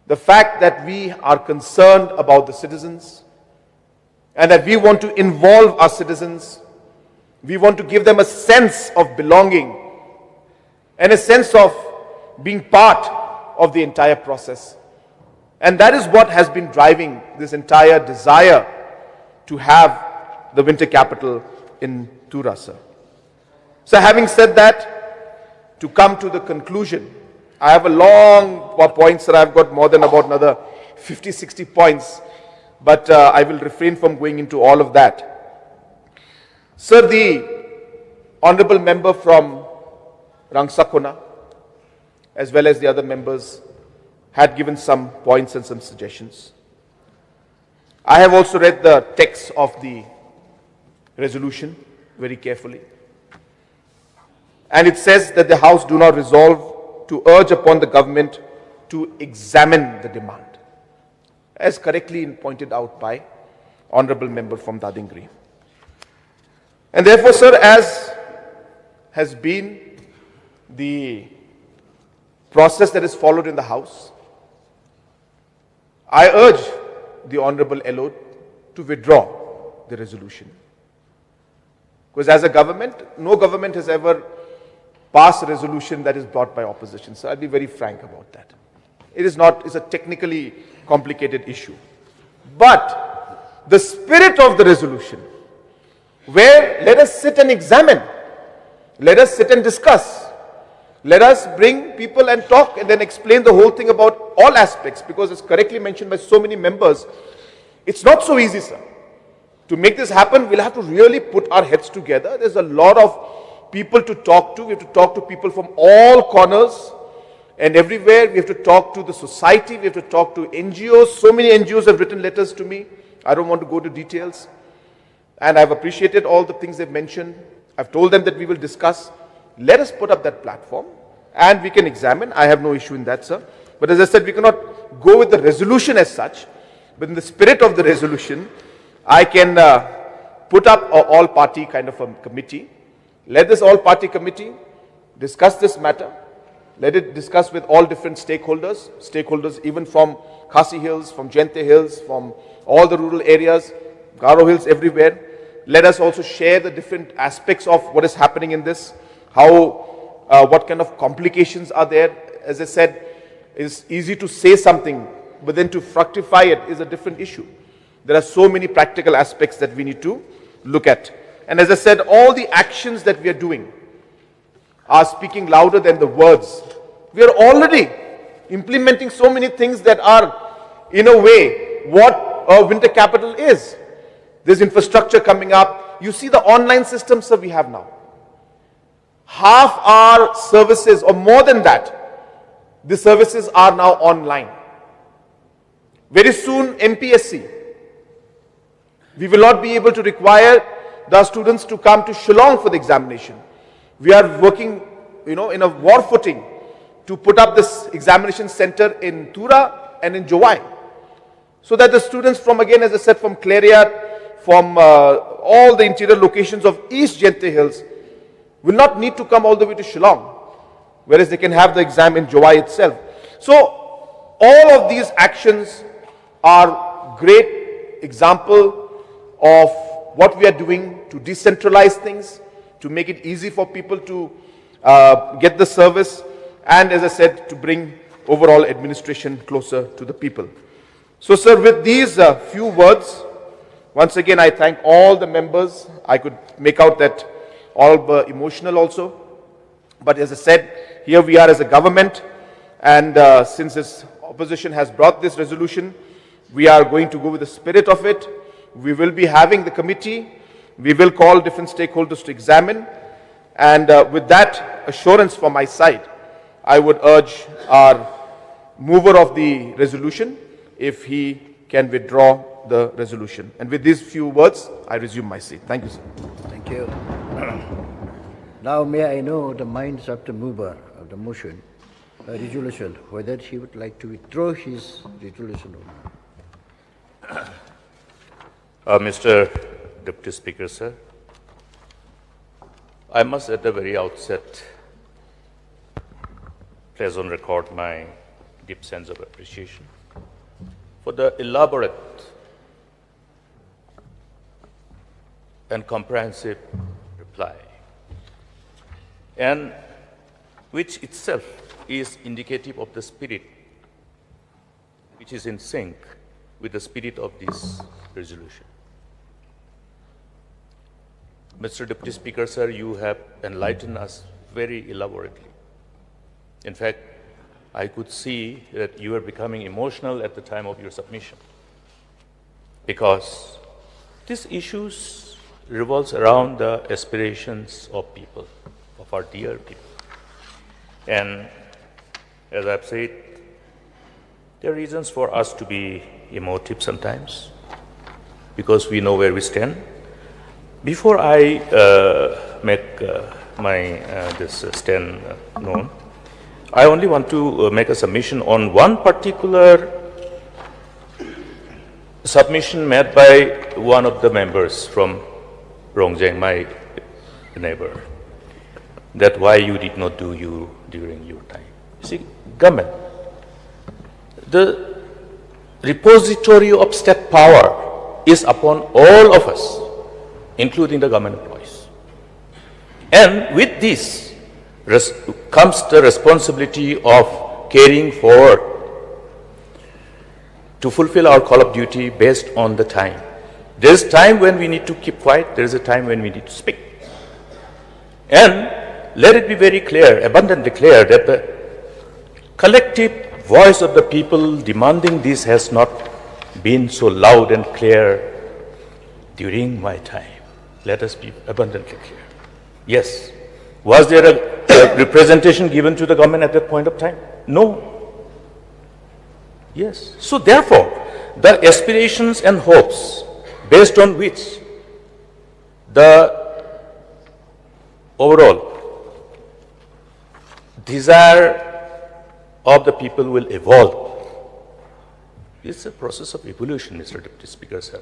S11: the fact that we are concerned about the citizens and that we want to involve our citizens. We want to give them a sense of belonging and a sense of being part of the entire process. And that is what has been driving this entire desire to have the winter capital in Tura, sir. So having said that, to come to the conclusion, I have a long point, sir. I've got more than about another 50, 60 points, but I will refrain from going into all of that. Sir, the honorable member from Rangsakona, as well as the other members, had given some points and some suggestions. I have also read the text of the resolution very carefully. And it says that the House do not resolve to urge upon the government to examine the demand, as correctly pointed out by honorable member from Dadingri. And therefore, sir, as has been the process that is followed in the House, I urge the Honorable LO to withdraw the resolution. Because as a government, no government has ever passed a resolution that is brought by opposition. So I'll be very frank about that. It is not, it's a technically complicated issue. But the spirit of the resolution, where let us sit and examine, let us sit and discuss, let us bring people and talk and then explain the whole thing about all aspects, because it's correctly mentioned by so many members. It's not so easy, sir. To make this happen, we'll have to really put our heads together. There's a lot of people to talk to. We have to talk to people from all corners and everywhere. We have to talk to the society. We have to talk to NGOs. So many NGOs have written letters to me. I don't want to go to details. And I've appreciated all the things they've mentioned. I've told them that we will discuss. Let us put up that platform and we can examine. I have no issue in that, sir. But as I said, we cannot go with the resolution as such. But in the spirit of the resolution, I can put up an all-party kind of a committee. Let this all-party committee discuss this matter. Let it discuss with all different stakeholders even from Khasi Hills, from Jente Hills, from all the rural areas, Garo Hills, everywhere. Let us also share the different aspects of what is happening in this, how, what kind of complications are there. As I said, it's easy to say something, but then to fructify it is a different issue. There are so many practical aspects that we need to look at. And as I said, all the actions that we are doing are speaking louder than the words. We are already implementing so many things that are, in a way, what a winter capital is. There's infrastructure coming up. You see the online systems that we have now. Half our services, or more than that, the services are now online. Very soon, MPSC. We will not be able to require the students to come to Shillong for the examination. We are working, in a war footing to put up this examination center in Tura and in Jowai, so that the students from, again, as I said, from Clariat, from all the interior locations of East Jente Hills will not need to come all the way to Shillong, whereas they can have the exam in Jowai itself. So all of these actions are great example of what we are doing to decentralize things, to make it easy for people to get the service, and as I said, to bring overall administration closer to the people. So, sir, with these few words, once again, I thank all the members. I could make out that all were emotional also. But as I said, here we are as a government, and since this opposition has brought this resolution, we are going to go with the spirit of it. We will be having the committee. We will call different stakeholders to examine. And with that assurance from my side, I would urge our mover of the resolution if he can withdraw the resolution. And with these few words, I resume my seat. Thank you, sir.
S4: Thank you. Now may I know the minds of the mover of the motion, resolution, whether he would like to withdraw his resolution or not.
S1: Mr. Deputy Speaker, sir, I must at the very outset place on record my deep sense of appreciation for the elaborate and comprehensive reply, and which itself is indicative of the spirit which is in sync with the spirit of this resolution. Mr. Deputy Speaker, sir, you have enlightened us very elaborately. In fact, I could see that you were becoming emotional at the time of your submission, because these issues revolves around the aspirations of people, of our dear people. And as I've said, there are reasons for us to be emotive sometimes, because we know where we stand. Before I make this stand known, I only want to make a submission on one particular submission made by one of the members from Rongjeng, my neighbor, that why you did not do you during your time. You see, government, the repository of state power is upon all of us, including the government employees. And with this comes the responsibility of carrying forward to fulfill our call of duty based on the time. There is time when we need to keep quiet, there is a time when we need to speak. And let it be very clear, abundantly clear, that the collective voice of the people demanding this has not been so loud and clear during my time. Let us be abundantly clear. Yes. Was there a representation given to the government at that point of time? No. Yes. So therefore, the aspirations and hopes based on which the overall desire of the people will evolve. It's a process of evolution, Mr. Deputy Speaker, sir.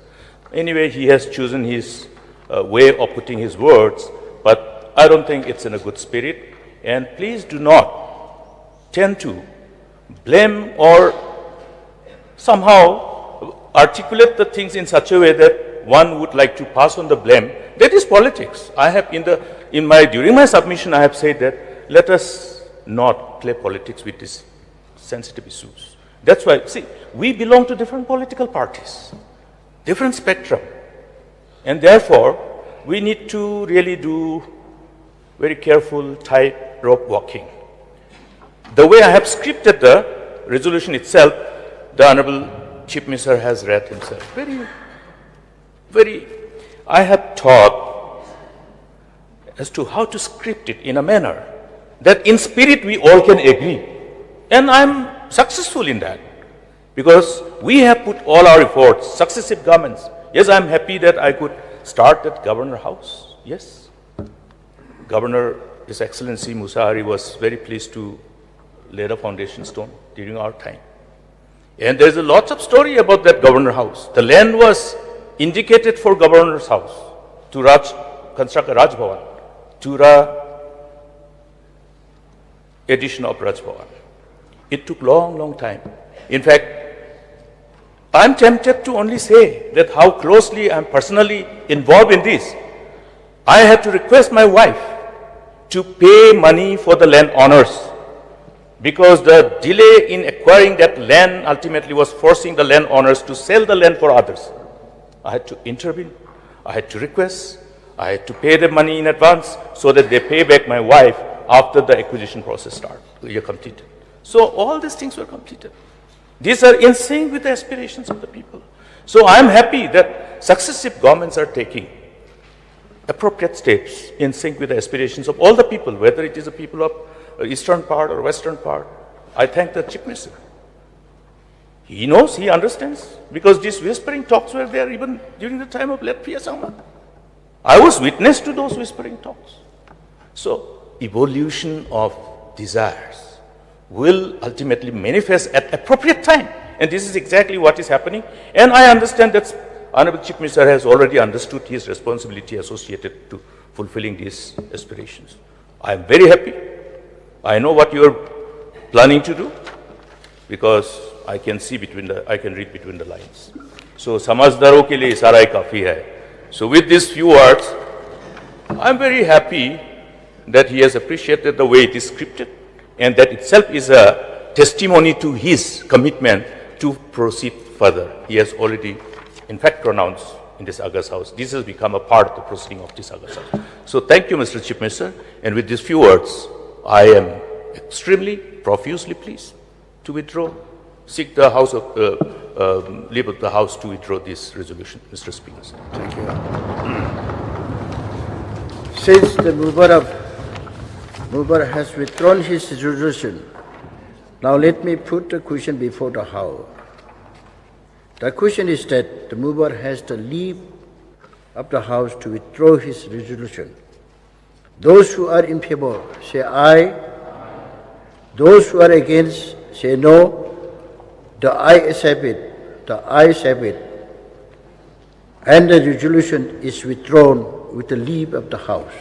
S1: Anyway, he has chosen his way of putting his words, but I don't think it's in a good spirit. And please do not tend to blame or somehow articulate the things in such a way that one would like to pass on the blame. That is politics. I have during my submission, I have said that let us not play politics with these sensitive issues. That's why, see, we belong to different political parties, different spectrum. And therefore, we need to really do very careful tightrope walking. The way I have scripted the resolution itself, the Honorable Chief Minister has read himself. I have thought as to how to script it in a manner that in spirit we all can agree. And I'm successful in that, because we have put all our efforts, successive governments. Yes, I'm happy that I could start at Governor House. Yes. Governor, His Excellency Musa Hari was very pleased to lay the foundation stone during our time. And there's a lot of story about that Governor House. The land was indicated for Governor's House to construct a Raj Bhavan, Tura edition of Raj Bhavan. It took long time. In fact, I'm tempted to only say that how closely I'm personally involved in this. I had to request my wife to pay money for the land owners, because the delay in acquiring that land ultimately was forcing the land owners to sell the land for others. I had to intervene, I had to request, I had to pay the money in advance so that they pay back my wife after the acquisition process completed. So all these things were completed. These are in sync with the aspirations of the people. So I'm happy that successive governments are taking appropriate steps in sync with the aspirations of all the people, whether it is the people of eastern part or western part. I thank the Chief Minister. He knows, he understands, because these whispering talks were there even during the time of Latvia Sama. I was witness to those whispering talks. So, evolution of desires will ultimately manifest at appropriate time. And this is exactly what is happening. And I understand that Honorable Chief Minister has already understood his responsibility associated to fulfilling these aspirations. I am very happy. I know what you are planning to do, because I can read between the lines. So, samajhdaro ke liye ishara hi kafi hai. So, with these few words, I am very happy that he has appreciated the way it is scripted, and that itself is a testimony to his commitment to proceed further. He has already, in fact, pronounced in this August House. This has become a part of the proceeding of this August House. So, thank you, Mr. Chief Minister. And with these few words, I am extremely, profusely pleased to withdraw, seek the House of, leave of the House to withdraw this resolution, Mr. Speaker.
S4: Thank you. Since the mover has withdrawn his resolution, now let me put the question before the House. The question is that the mover has the leave of the House to withdraw his resolution. Those who are in favor say aye. Those who are against say no. The ayes have it. The ayes have it. And the resolution is withdrawn with the leave of the House.